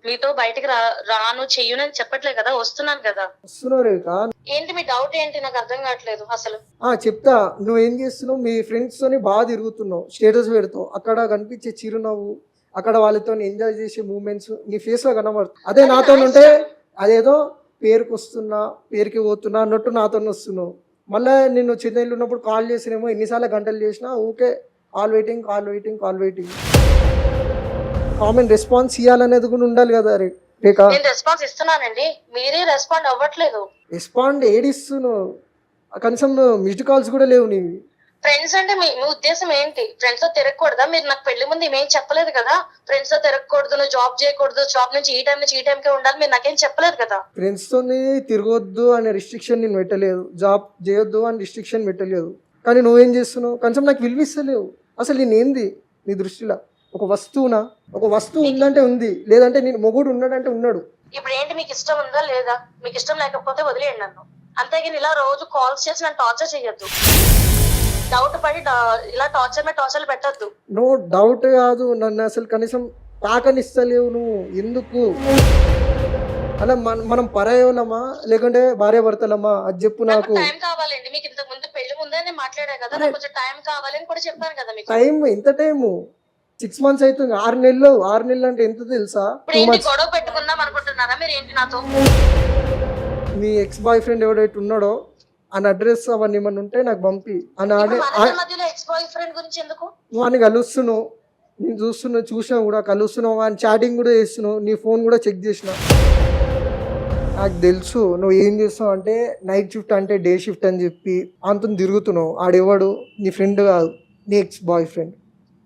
మీతో బయటికి రాను చెయ్యను అని చెప్పట్లేదు కదా, వస్తున్నాను కదా. వస్తున్నావు రేఖ. ఏంటి మీ డౌట్ ఏంటి? నాకు అర్థం కావట్లేదు అసలు. చెప్తా. నువ్వేం చేస్తున్నావు? మీ ఫ్రెండ్స్తోని బాగా తిరుగుతున్నావు, స్టేటస్ పెడతావు, అక్కడ కనిపించే చిరునవ్వు, అక్కడ వాళ్ళతో ఎంజాయ్ చేసే మూమెంట్స్ నీ ఫేస్ లో కనబడుతుంది. అదే నాతో ఉంటే అదేదో పేరుకి పోతున్నా అన్నట్టు నాతో వస్తున్నావు. మళ్ళీ నేను చెన్నైలో ఉన్నప్పుడు కాల్ చేసినేమో ఎన్నిసార్లు గంటలు చేసినా ఊకే కాల్ వెయిటింగ్. కామన్ రెస్పాన్స్ ఇవ్వాలనేది కూడా ఉండాలి కదా రేఖ. నేను రెస్పాన్స్ ఇస్తున్నానండి, మీరే రెస్పాండ్ అవ్వట్లేదు. రెస్పాండ్ ఏడిస్తున్నావు, కనీసం మిస్డ్ కాల్స్ కూడా లేవు నీవి. ఫ్రెండ్స్ అంటే మీ ఉద్దేశం ఏంటి? ఫ్రెండ్స్ తో తిరగకూడదా? మీరు నాకు పెళ్లి ముందు ఏమేం చెప్పలేదు కదా, ఫ్రెండ్స్ తో తిరగకూడదు, నువ్వు జాబ్ చేయకూడదు, జాబ్ నుంచి ఈ టైం నుంచి ఈ టైంకే ఉండాలి, మీరు నాకేం చెప్పలేదు కదా. ఫ్రెండ్స్ తోని తిరగొద్దు అనే రిస్ట్రిక్షన్ నేను పెట్టలేదు, జాబ్ చేయొద్దు అని రిస్ట్రిక్షన్ పెట్టలేదు. కానీ నువ్వేం చేస్తున్నావు? కనీసం నాకు విలువిస్తలేవు. అసలు నేనేంది నీ దృష్టిలో? ఒక వస్తువు ఉందంటే ఉంది, లేదంటే నేను మొగుడు ఉన్నాడంటే ఉన్నాడు. ఇప్పుడు ఏంటి, మీకు ఇష్టం ఉందా లేదా? మీకు ఇష్టం లేకపోతే వదిలేయండి నన్ను. అంతేగాని ఇలా రోజు కాల్స్ చేసి నన్ను టార్చర్ చేయొద్దు. డౌట్ పడి ఇలా టార్చర్ పెట్టద్దు. నువ్వు డౌట్ కాదు, నన్ను అసలు కనీసం తాకనిస్తలేవు నువ్వు. ఎందుకు అలా మనం పరాయోలమా లేకుంటే భార్య భర్తలమా అది చెప్పు నాకు. టైం కావాలండి మీకు. ఇంతకు ముందు పెళ్లి ముందే నేను మాట్లాడా కదా, నాకు కొంచెం టైం కావాలని కూడా చెప్పాను కదా మీకు. టైం ఎంత టైము? 6 months అవుతుంది. 6 నెలలు. 6 నెలలు అంటే ఎంత తెలుసా? ఇప్పుడు ఏంటి గొడవ పెట్టుకుందాం అనుకుంటున్నారా మీరు ఏంటి నాతో? మీ ఎక్స్ బాయ్ ఫ్రెండ్ ఎవడైతే ఉన్నాడో అని అడ్రస్ అవన్నీ ఏమన్నా ఉంటే నాకు పంపి. మధ్యలో ఎక్స్ బాయ్ ఫ్రెండ్ గురించి ఎందుకు? నువ్వు అని కలుస్తున్నావు, నేను చూసినా కూడా కలుస్తున్నావు అని చాటింగ్ కూడా చేస్తున్నావు, నీ ఫోన్ కూడా చెక్ చేసిన. నాకు తెలుసు నువ్వు ఏం చేస్తావు అంటే నైట్ షిఫ్ట్ అంటే డే షిఫ్ట్ అని చెప్పి అంత తిరుగుతున్నావు. ఆడెవడు? నీ ఫ్రెండ్ కాదు, నీ ఎక్స్ బాయ్ ఫ్రెండ్.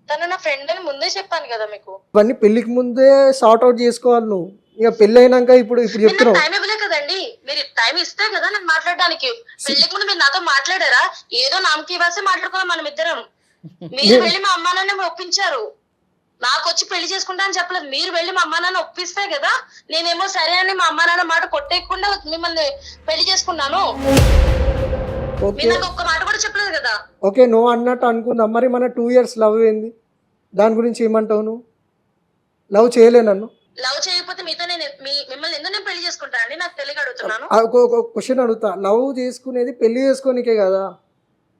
తను నా ఫ్రెండ్ అని ముందే చెప్పాను కదా మీకు. ఇవన్నీ పెళ్లికి ముందే సార్ట్ అవుట్ చేసుకోవాలి నువ్వు. ఇక పెళ్లి అయినాక ఇప్పుడు చెప్తున్నావు. టైం ఇవ్వలే కదండి మీరు. టైం ఇస్తే కదా నేను మాట్లాడడానికి. పెళ్లికి ముందు మీరు నాతో మాట్లాడారా? ఏదో నామకి వాసే మాట్లాడుకున్నాం మనం ఇద్దరం. మీరు వెళ్ళి మా అమ్మా నాన్న ఒప్పించారు. నాకు వచ్చి పెళ్లి చేసుకుంటా అని చెప్పలేదు. మీరు వెళ్ళి మా అమ్మా నాన్న ఒప్పిస్తే కదా నేనేమో సరే అని మా అమ్మా నాన్న మాట కొట్టేయకుండా మిమ్మల్ని పెళ్లి చేసుకున్నాను. మీరు నాకు ఒక్క మాట కూడా చెప్పలేదు కదా. ఓకే, నువ్వు అన్నట్టు అనుకుందాం. మరి మన 2 years లవ్ ఏంది? దాని గురించి ఏమంటావు నువ్వు? లవ్ చేయలే నన్ను. లవ్ చేయకపోతే మీతో నేను మిమ్మల్ని ఎందుకు నేను పెళ్లి చేసుకుంటా అండి? నాకు తెలియక అడుగుతున్నాను. ఒక క్వశ్చన్ అడుగుతా. లవ్ చేసుకునేది పెళ్లి చేసుకోనికే కదా?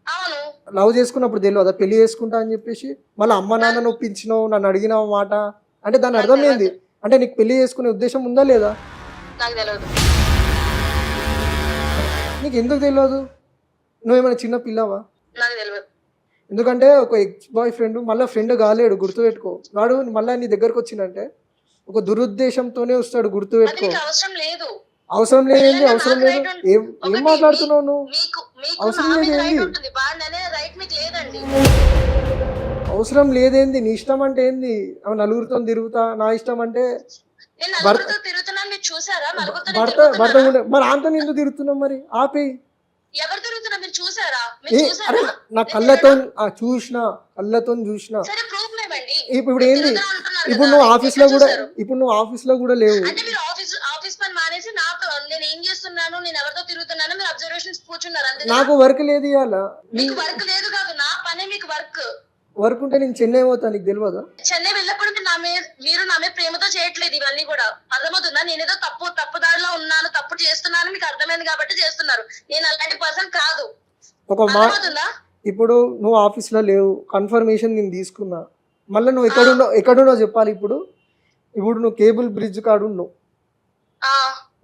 అవును. లవ్ చేసుకున్నప్పుడు తెలియదా పెళ్లి చేసుకుంటా అని చెప్పేసి? మళ్ళీ అమ్మ నాన్న ఒప్పించినావు, నన్ను అడిగినావు మాట అంటే దాని అర్థం ఏంది? అంటే నీకు పెళ్లి చేసుకునే ఉద్దేశం ఉందా లేదా? నాకు తెలియదు. నీకు ఎందుకు తెలియదు? నువ్వేమైనా చిన్న పిల్లవా? నాకు తెలియదు. ఎందుకంటే ఒక ఎక్స్ బాయ్ ఫ్రెండ్ మళ్ళీ ఫ్రెండ్ కాలేడు, గుర్తుపెట్టుకో. వాడు మళ్ళీ నీ దగ్గరకు వచ్చిందంటే ఒక దురుద్దేశంతోనే వస్తాడు, గుర్తుపెట్టుకో. అవసరం లేదు. అవసరం లేదేంది? అవసరం లేదు. ఏం మాట్లాడుతున్నావు నువ్వు? అవసరం లేదేంది? అవసరం లేదేంది? నీ ఇష్టం అంటే ఏంది? నలుగురితో తిరుగుతా, నా ఇష్టం అంటే భర్త మరి అంతా ఎందుకు తిరుగుతున్నావు? మరి ఆపేయి. అరే నా కళ్ళతో చూసిన ఇప్పుడు ఏంది? ఇప్పుడు నువ్వు ఆఫీస్ లో కూడా లేవు. నాకు వర్క్ లేదు ఇవాళ. వర్క్ ఉంటే నేను చెన్నై పోతా, నీకు తెలియదా? చెన్నై వెళ్ళకుండా మీరు నా మీద ప్రేమతో చేయట్లేదు ఇవన్నీ కూడా. అర్థమవుతుందా? నేనేదో తప్పు దారిలో ఉన్నాను, తప్పు చేస్తున్నాను మీకు అర్థమైంది కాబట్టి చేస్తున్నారు. నేను అలాంటి పర్సన్ కాదు. అర్థమవుతుందా? ఇప్పుడు నువ్వు ఆఫీస్ లో లేవు, కన్ఫర్మేషన్ నేను తీసుకున్నా. మళ్ళీ నువ్వు ఎక్కడున్నావు చెప్పాలి. ఇప్పుడు నువ్వు కేబుల్ బ్రిడ్జ్ కాడున్నావు.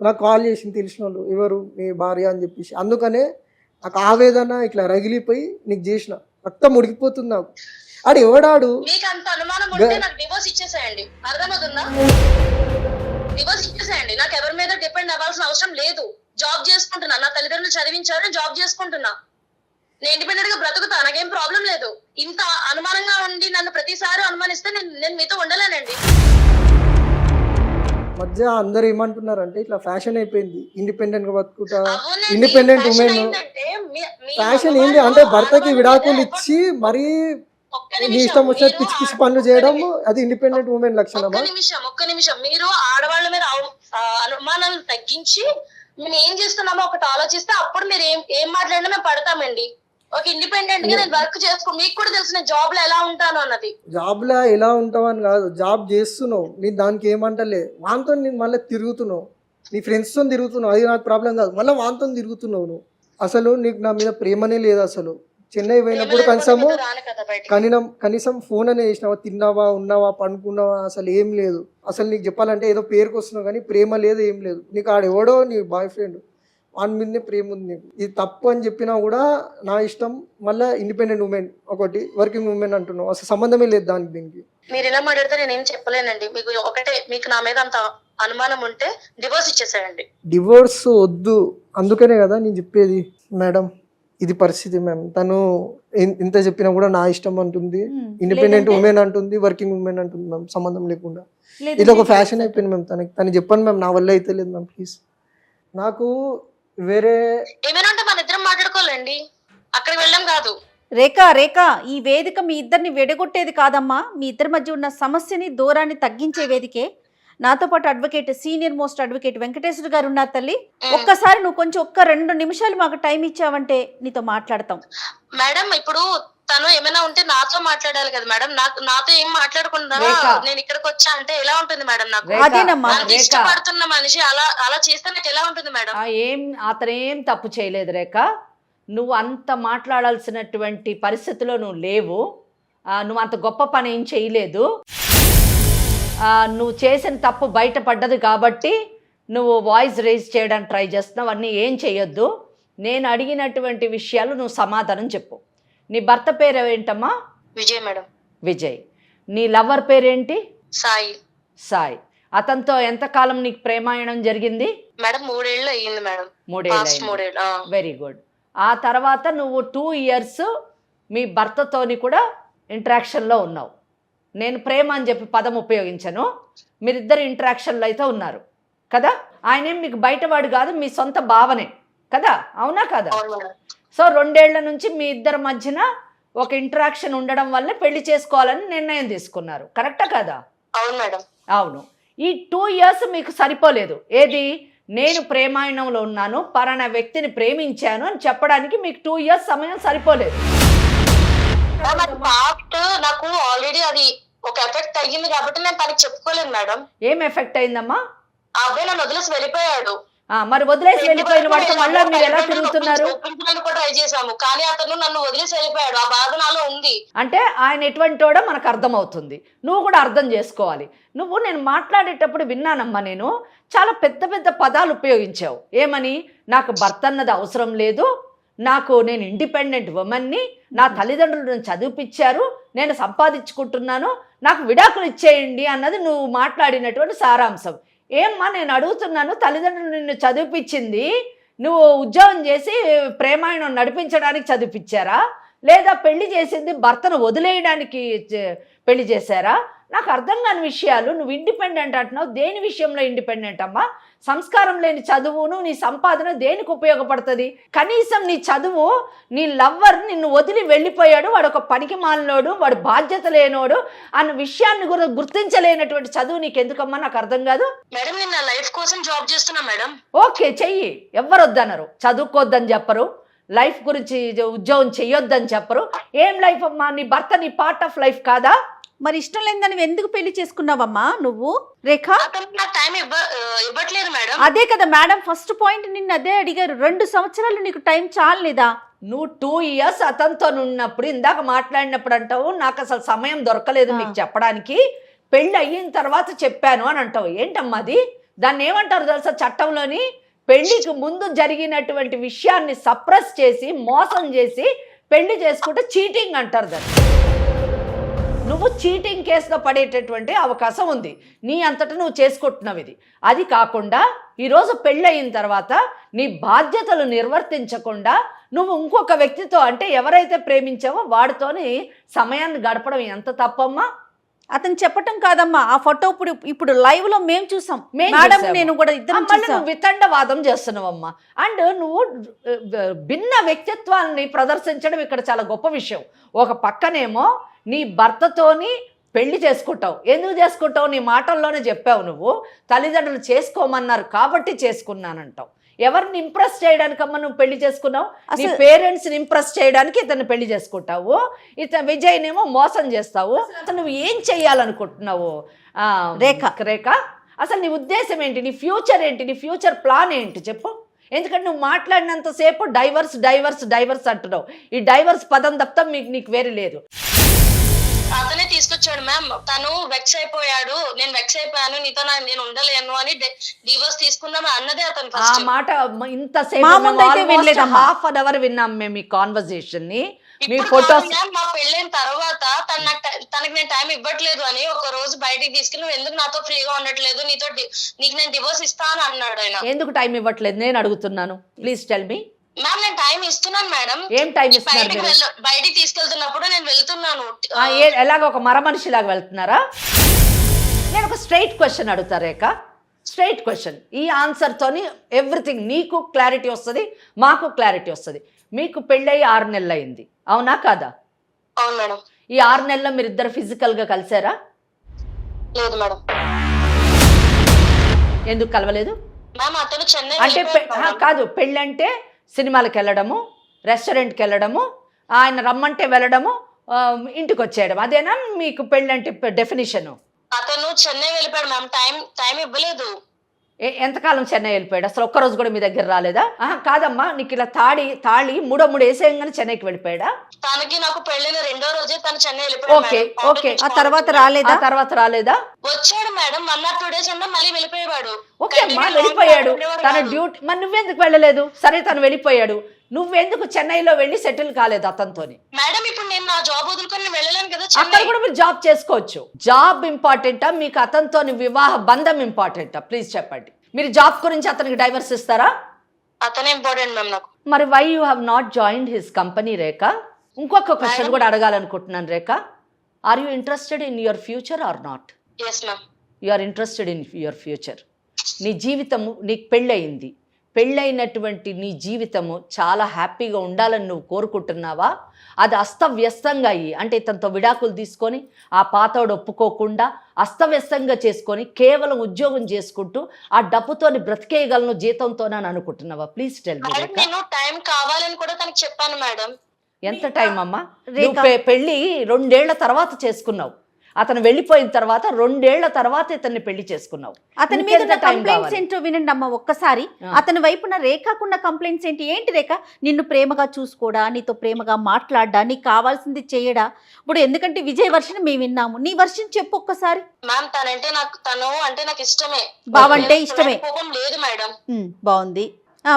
నాకు కాల్ చేసింది తెలిసిన వాళ్ళు, ఎవరు మీ భార్య అని చెప్పేసి. అందుకనే నాకు ఆవేదన ఇట్లా రగిలిపోయి నీకు చేసిన. రక్తం ఉడికిపోతుంది నాకు. ఆడు ఎవడాడు? మీకు అంత అనుమానం ఉంటే నాకు డివోర్స్ ఇచ్చేసేయండి. అర్థమవుతుందా? డివోర్స్ ఇచ్చేసేయండి. నాకు ఎవరి మీద డిపెండ్ అవ్వాల్సిన అవసరం లేదు. జాబ్ చేసుకుంటున్నా, నా తల్లిదండ్రులు చదివించారు, జాబ్ చేసుకుంటున్నా. నేను ఇండిపెండెంట్ గా బ్రతుకుతా, నాకేం ప్రాబ్లం లేదు. ఇంత అనుమానంగా ఉండి నన్ను ప్రతిసారి అనుమానిస్తే నేను మీతో ఉండలేనండి. మధ్య అందరు ఏమంటున్నారంటే ఇట్లా ఫ్యాషన్ అయిపోయింది, ఇండిపెండెంట్ గా బతుకుతా, ఇండిపెండెంట్ ఉమెన్. ఫ్యాషన్ ఏంటి అంటే భర్తకి విడాకులు ఇచ్చి మరీ నీ ఇష్టం వచ్చిన పిచ్చి పిచ్చి పనులు చేయడం, అది ఇండిపెండెంట్ ఉమెన్ లక్షణమా? ఒక్క నిమిషం మీరు ఆడవాళ్ళ మీద అనుమానాలు తగ్గించి మేము ఏం చేస్తున్నామో ఒకటి ఆలోచిస్తే అప్పుడు మీరు ఏం మాట్లాడినా మేము పడతామండి. ఒక ఇండిపెండెంట్ గా నేను వర్క్ చేసుకో. మీకు కూడా తెలుసు నేను జాబ్ లో ఎలా ఉంటాను అన్నది. జాబ్ లో ఎలా ఉంటావు అని కాదు, జాబ్ చేస్తున్నావు, నేను దానికి ఏమంటలే. వాంతో నేను మళ్ళీ తిరుగుతున్నావు, నీ ఫ్రెండ్స్ తో తిరుగుతున్నావు, అది నాకు ప్రాబ్లం కాదు. మళ్ళీ వాంతో తిరుగుతున్నావు నువ్వు. అసలు నీకు నా మీద ప్రేమనే లేదు. అసలు చెన్నై పోయినప్పుడు కనీసం ఫోన్ అనే చేసినావా? తిన్నావా, ఉన్నావా, పండుకున్నావా? అసలు ఏం లేదు. అసలు నీకు చెప్పాలంటే ఏదో పేరుకు వస్తున్నావు కానీ ప్రేమ లేదు, ఏం లేదు. నీకు ఆడెవడో నీ బాయ్ ఫ్రెండ్, వాని మీదనే ప్రేమ ఉంది నీకు. ఇది తప్పు అని చెప్పినా కూడా నా ఇష్టం. మళ్ళీ ఇండిపెండెంట్ ఉమెన్ ఒకటి, వర్కింగ్ ఉమెన్ అంటున్నావు, అసలు సంబంధమే లేదు దానికి దీనికి. మీరు ఇలా మాట్లాడితే నేనేం చెప్పలేనండి. మీకు ఒకటే, మీకు నా మీద అంత అనుమానం ఉంటే డివోర్స్ ఇచ్చేసేయండి. డివోర్స్ వద్దు, అందుకనే కదా నేను చెప్పేది. మేడం ఇది పరిస్థితి మ్యామ్. తను ఎంత చెప్పినా కూడా నా ఇష్టం అంటుంది, ఇండిపెండెంట్ ఉమెన్ అంటుంది, వర్కింగ్ ఉమెన్ అంటుంది మ్యామ్, సంబంధం లేకుండా. ఇది ఒక ఫ్యాషన్ అయిపోయింది మ్యామ్. తను చెప్పండి మ్యామ్, నా వల్ల అయితే లేదు మ్యామ్, ప్లీజ్. నాకు వేరే ఏమైనా ఉంటే మన ఇద్దరం మాట్లాడుకోవాలండి, అక్కడికి వెళ్ళడం కాదు. రేఖ ఈ వేదిక మీ ఇద్దరిని విడగొట్టేది కాదమ్మా. మీ ఇద్దరి మధ్య ఉన్న సమస్యని, దూరాన్ని తగ్గించే వేదికే. నాతో పాటు advocate, senior most advocate Venkateswara గారు ఉన్నారు తల్లి. ఒక్కసారి నువ్వు కొంచెం 2 నిమిషాలు మాకు టైం ఇచ్చావంటే నీతో మాట్లాడతాం. మేడం ఇప్పుడు తను ఏమైనా ఉంటే నాతో మాట్లాడాలి కదా మేడం, నాతో ఏం మాట్లాడకుండా నేను ఇక్కడికి వచ్చా అంటే ఎలా ఉంటుంది మేడం? నాకు అదేనమ్మా, నాకు ఇష్టపడుతున్న మనిషి అలా చేస్తే నాకు ఎలా ఉంటుంది మేడం? అతనేం తప్పు చేయలేదు రేఖ. నువ్వు అంత మాట్లాడాల్సినటువంటి పరిస్థితిలో నువ్వు లేవు. నువ్వు అంత గొప్ప పని ఏం చేయలేదు. నువ్వు చేసిన తప్పు బయటపడ్డది కాబట్టి నువ్వు వాయిస్ రేజ్ చేయడానికి ట్రై చేస్తున్నావు. అన్నీ ఏం చేయొద్దు. నేను అడిగినటువంటి విషయాలు నువ్వు సమాధానం చెప్పు. నీ భర్త పేరు ఏంటమ్మా? విజయ్ మేడం. విజయ్. నీ లవర్ పేరేంటి? సాయి. సాయి. అతనితో ఎంతకాలం నీకు ప్రేమాయణం జరిగింది? మేడం 3 ఏళ్ళు అయ్యింది మేడం. 3 ఏళ్ళు. Very good. ఆ తర్వాత నువ్వు 2 years మీ భర్తతోని కూడా ఇంటరాక్షన్లో ఉన్నావు. నేను ప్రేమ అని చెప్పి పదం ఉపయోగించను. మీరిద్దరు ఇంటరాక్షన్లో అయితే ఉన్నారు కదా. ఆయనేం మీకు బయటవాడు కాదు, మీ సొంత భావనే కదా, అవునా కదా? సో 2 ఏళ్ల నుంచి మీ ఇద్దరి మధ్యన ఒక ఇంటరాక్షన్ ఉండడం వల్ల పెళ్లి చేసుకోవాలని నిర్ణయం తీసుకున్నారు, కరెక్టా కదా? అవును మేడం. అవును. ఈ 2 years మీకు సరిపోలేదు. ఏది? నేను ప్రేమాయణంలో ఉన్నాను, పలానా వ్యక్తిని ప్రేమించాను అని చెప్పడానికి మీకు 2 years సమయం సరిపోలేదు. నాకు ఆల్రెడీ అది ఒక ఎఫెక్ట్ అయ్యింది కాబట్టి నేను తనకి చెప్పుకోలేదు మేడం. ఏం ఎఫెక్ట్ అయిందమ్మా? ఆ అబ్బాయి నన్ను వదిలేసి వెళ్ళిపోయాడు. మరి వదిలేసి వెళ్ళిపోయిన వాడితో మళ్ళీ మీరు ఎలా తిరుగుతున్నారు? ట్రై చేశాము కానీ అతను నన్ను వదిలేసి వెళ్ళిపోయాడు. ఆ బాధ నాలో ఉంది. అంటే ఆయన ఎటువంటివాడో మనకు అర్థమవుతుంది. నువ్వు కూడా అర్థం చేసుకోవాలి. నేను మాట్లాడేటప్పుడు విన్నానమ్మా, నేను చాలా పెద్ద పెద్ద పదాలు ఉపయోగించావు. ఏమని? నాకు భర్త అన్నది అవసరం లేదు, నేను ఇండిపెండెంట్ ఉమెన్ని, నా తల్లిదండ్రులు నన్ను చదివిపించారు, నేను సంపాదించుకుంటున్నాను, నాకు విడాకులు ఇచ్చేయండి అన్నది నువ్వు మాట్లాడినటువంటి సారాంశం. ఏమ్మా నేను అడుగుతున్నాను, తల్లిదండ్రులు నిన్ను చదివిపించింది నువ్వు ఉద్యోగం చేసి ప్రేమాయణం నడిపించడానికి చదివిపించారా, లేదా పెళ్లి చేసింది భర్తను వదిలేయడానికి పెళ్లి చేశారా? నాకు అర్థం కాని విషయాలు. నువ్వు ఇండిపెండెంట్ అంటున్నావు. దేని విషయంలో ఇండిపెండెంట్ అమ్మా? సంస్కారం లేని చదువును నీ సంపాదన దేనికి ఉపయోగపడుతుంది? కనీసం నీ చదువు, నీ లవ్వర్ నిన్ను వదిలి వెళ్ళిపోయాడు, వాడు ఒక పనికి మాలినోడు, వాడు బాధ్యత లేనోడు అన్న విషయాన్ని కూడా గుర్తించలేనటువంటి చదువు నీకు ఎందుకమ్మా? నాకు అర్థం కాదు. మేడం నేను నా లైఫ్ కోసం జాబ్ చేస్తున్నా మేడం. ఓకే, చెయ్యి. ఎవ్వరు వద్దన్నారు, చదువుకోవద్దని చెప్పరు, లైఫ్ గురించి ఉద్యోగం చెయ్యొద్దని చెప్పరు. ఏం లైఫ్ అమ్మా? నీ భర్త నీ పార్ట్ ఆఫ్ లైఫ్ కాదా? మరి ఇష్టం లేదని ఎందుకు పెళ్లి చేసుకున్నావమ్మా నువ్వు రేఖ? ఇవ్వట్లేదు మేడం. అదే కదా మేడం, ఫస్ట్ పాయింట్ నిన్ను అదే అడిగారు. 2 సంవత్సరాలు నీకు టైం చాలలేదా? నువ్వు 2 years అతనితో ఉన్నప్పుడు, ఇందాక మాట్లాడినప్పుడు అంటావు నాకు అసలు సమయం దొరకలేదు మీకు చెప్పడానికి, పెళ్ళి అయిన తర్వాత చెప్పాను అని అంటావు. ఏంటమ్మా అది? దాన్ని ఏమంటారు తెలుసా చట్టంలోని? పెళ్లికి ముందు జరిగినటువంటి విషయాన్ని సప్రెస్ చేసి మోసం చేసి పెళ్లి చేసుకుంటే చీటింగ్ అంటారు దాన్ని. నువ్వు చీటింగ్ కేసులో పడేటటువంటి అవకాశం ఉంది. నీ అంతటా నువ్వు చేసుకుంటున్నావు ఇది. అది కాకుండా ఈరోజు పెళ్ళయిన తర్వాత నీ బాధ్యతలు నిర్వర్తించకుండా నువ్వు ఇంకొక వ్యక్తితో, అంటే ఎవరైతే ప్రేమించావో వాడితోని సమయాన్ని గడపడం ఎంత తప్పమ్మా? అతను చెప్పటం కాదమ్మా, ఆ ఫోటో ఇప్పుడు లైవ్ లో మేము చూసాం మేడం, నేను కూడా ఇద్దరం చూసాం. నువ్వు వితండవాదం చేస్తున్నావమ్మా. అండ్ నువ్వు భిన్న వ్యక్తిత్వాన్ని ప్రదర్శించడం ఇక్కడ చాలా గొప్ప విషయం. ఒక పక్కనేమో నీ భర్తతోని పెళ్లి చేసుకుంటావు. ఎందుకు చేసుకుంటావు? నీ మాటల్లోనే చెప్పావు. నువ్వు తల్లిదండ్రులు చేసుకోమన్నారు కాబట్టి చేసుకున్నానంటావు. ఎవరిని ఇంప్రెస్ చేయడానికమ్మా నువ్వు పెళ్లి చేసుకున్నావు? నీ పేరెంట్స్ని ఇంప్రెస్ చేయడానికి ఇతన్ని పెళ్లి చేసుకుంటావు. విజయ్నేమో మోసం చేస్తావు. అసలు నువ్వు ఏం చెయ్యాలనుకుంటున్నావు రేఖ? అసలు నీ ఉద్దేశం ఏంటి? నీ ఫ్యూచర్ ఏంటి? నీ ఫ్యూచర్ ప్లాన్ ఏంటి చెప్పు. ఎందుకంటే నువ్వు మాట్లాడినంతసేపు డైవర్స్ డైవర్స్ డైవర్స్ అంటున్నావు. ఈ డైవర్స్ పదం తప్ప నీకు వేరే లేదు. అతనే తీసుకొచ్చాడు మ్యామ్. తను వెక్స్ అయిపోయాడు, నేను వెక్స్ అయిపోయాను, నీతో నేను ఉండలేను అని డివోర్స్ తీసుకుందాం అన్నదే అతను. ఆ మాట ఇంతసేపు హాఫ్ అన్ అవర్ విన్నాం మేము ఈ కాన్వర్సేషన్ ని. మీ ఫోటోస్ మా పెళ్ళైన తర్వాత తనకి నేను టైం ఇవ్వట్లేదు అని ఒక రోజు బయటికి తీసుకెళ్ళి నువ్వు ఎందుకు నాతో ఫ్రీగా ఉండట్లేదు, నీకు నేను డివోర్స్ ఇస్తాను అన్నాడు ఆయన. ఎందుకు టైం ఇవ్వట్లేదు నేను అడుగుతున్నాను, ప్లీజ్ టెల్ మీ. మ్యామ్ నేను టైం ఇస్తున్నాను మేడం. ఏం టైం ఇస్తున్నారు? బయటికి తీసుకెళ్తున్నప్పుడు నేను వెళ్తున్నాను. ఎలాగ ఒక మర మనిషిలాగా వెళ్తున్నారా? నేను ఒక స్ట్రైట్ క్వశ్చన్ అడుగుతా రేఖ, స్ట్రైట్ క్వశ్చన్. ఈ ఆన్సర్తోని ఎవ్రీథింగ్ నీకు క్లారిటీ వస్తుంది, మాకు క్లారిటీ వస్తుంది. మీకు పెళ్ళయి 6 నెలలు అయింది, అవునా కాదా? అవును మేడం. ఈ 6 నెలల్లో మీరు ఇద్దరు ఫిజికల్గా కలిసారా? లేదు మేడం. ఎందుకు కలవలేదు? మ్యామ్ అతను చెన్నై అంటే వెళ్ళిపోయాడు మేడం. కాదు, పెళ్ళంటే సినిమాలకు వెళ్ళడము, రెస్టారెంట్కి వెళ్ళడము, ఆయన రమ్మంటే వెళ్ళడము, ఇంటికి వచ్చేయడం, అదేనా మీకు పెళ్ళంటే డెఫినిషను? అతను చెన్నై వెళ్ళిపోయాడు మ్యామ్. టైం ఇవ్వలేదు. ఎంతకాలం చెన్నై వెళ్ళిపోయాడు? అసలు ఒక్కరోజు కూడా మీ దగ్గర రాలేదా? కాదమ్మా, నీకు ఇలా తాళి మూడో వేసేయంగానే చెన్నైకి వెళ్ళిపోయాడా? తనకి నాకు పెళ్ళిన 2వ రోజే తను చెన్నై వెళ్ళిపోయాడు ఓకే మేడం. ఓకే. ఆ తర్వాత రాలేదా? ఆ తర్వాత రాలేదా? వచ్చాడు మేడం 1 or 2 days అన్నా మళ్ళీ వెళ్ళిపోయాడు. ఓకే అమ్మా, వెళ్ళిపోయాడు. తన డ్యూటీ, మరి నువ్వెందుకు వెళ్ళలేదు? సరే తను వెళ్ళిపోయాడు, నువ్వెందుకు చెన్నైలో వెళ్ళి సెటిల్ కాలేదు అతనితోని? మేడం ఇప్పుడు నేను నా జాబ్ వదులుకొని నేను వెళ్ళలేను కదా అక్కడ చెన్నై. కూడా మీరు జాబ్ చేసుకోవచ్చు. జాబ్ ఇంపార్టెంటా మీకు అతనితోని వివాహ బంధం ఇంపార్టెంటా? ప్లీజ్ చెప్పండి. మీరు జాబ్ గురించి అతనికి డైవర్స్ ఇస్తారా? అతనే ఇంపార్టెంట్ మ్యామ్ నాకు. మరి why you have not joined his company Rekha? ఇంకొక క్వశ్చన్ కూడా అడగాలనుకుంటున్నాను Rekha. Are you interested in your future or not? Yes ma'am. You are interested in your future. నీ జీవితము, నీకు పెళ్ళయింది, పెళ్ళైనటువంటి నీ జీవితము చాలా హ్యాపీగా ఉండాలని నువ్వు కోరుకుంటున్నావా? అది అస్తవ్యస్తంగా అయ్యి, అంటే ఇతనితో విడాకులు తీసుకొని ఆ పాతోడు ఒప్పుకోకుండా అస్తవ్యస్తంగా చేసుకొని కేవలం ఉద్యోగం చేసుకుంటూ ఆ డబ్బుతోని బ్రతికేయగలను జీతంతోనని అనుకుంటున్నావా? Please tell me. మేడం నేను టైం కావాలని కూడా తనకి చెప్పాను మేడం. ఎంత టైం అమ్మా? నువ్వు పెళ్ళి 2 ఏళ్ల తర్వాత చేసుకున్నావు, అతను వెళ్ళిపోయిన తర్వాత 2 ఏళ్ల తర్వాత ఇతన్ని పెళ్లి చేసుకున్నావు. అతని మీద ఉన్న కంప్లైంట్స్ ఏంటో వినండి అమ్మ ఒక్కసారి. అతని వైపున రేఖకున్న కంప్లైంట్స్ ఏంటి రేఖ? నిన్ను ప్రేమగా చూసుకోడా, నీతో ప్రేమగా మాట్లాడ్డా, నీకు కావాల్సింది చేయడా? ఇప్పుడు ఎందుకంటే విజయ్ వర్షన్ మేము విన్నాము, నీ వర్షన్ చెప్పు ఒక్కసారి. మ్యామ్ తను అంటే నాకు ఇష్టమే. బావంటే ఇష్టమే. కోపం లేదు మేడం. బాగుంది.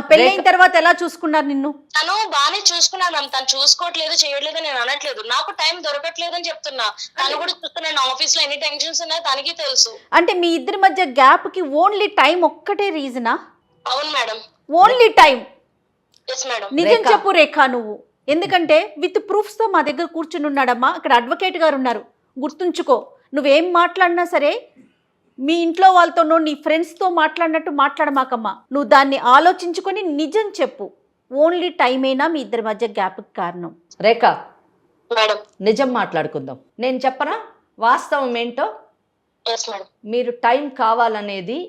పెళ్ళైన తర్వాత ఎలా చూసుకున్నారు నిన్ను? తను బానే చూసుకున్నాను మ్యామ్. తను చూసుకోవట్లేదు చేయట్లేదు నేను అనట్లేదు, నాకు టైం దొరకట్లేదు అని చెప్తున్నా. తను కూడా చూస్తున్నాను ఆఫీస్ లో ఎన్ని టెన్షన్స్ ఉన్నాయో తనకి తెలుసు. అంటే మీ ఇద్దరి మధ్య గ్యాప్ కి ఓన్లీ టైం ఒక్కటే రీజనా? అవును madam. Only time? Yes madam. నిజం చెప్పు రేఖ నువ్వు, ఎందుకంటే విత్ ప్రూఫ్స్ తో మా దగ్గర కూర్చుని ఉన్నాడమ్మా. అక్కడ అడ్వకేట్ గారు ఉన్నారు, గుర్తుంచుకో. నువ్వేం మాట్లాడినా సరే మీ ఇంట్లో వాళ్ళతోనో నీ ఫ్రెండ్స్తో మాట్లాడినట్టు మాట్లాడమాకమ్మా. నువ్వు దాన్ని ఆలోచించుకొని నిజం చెప్పు. ఓన్లీ టైమేనా మీ ఇద్దరి మధ్య గ్యాప్కి కారణం? రేఖ మేడం నిజం మాట్లాడుకుందాం. నేను చెప్పనా వాస్తవం ఏంటో? Yes madam. మీరు టైం కావాలనేది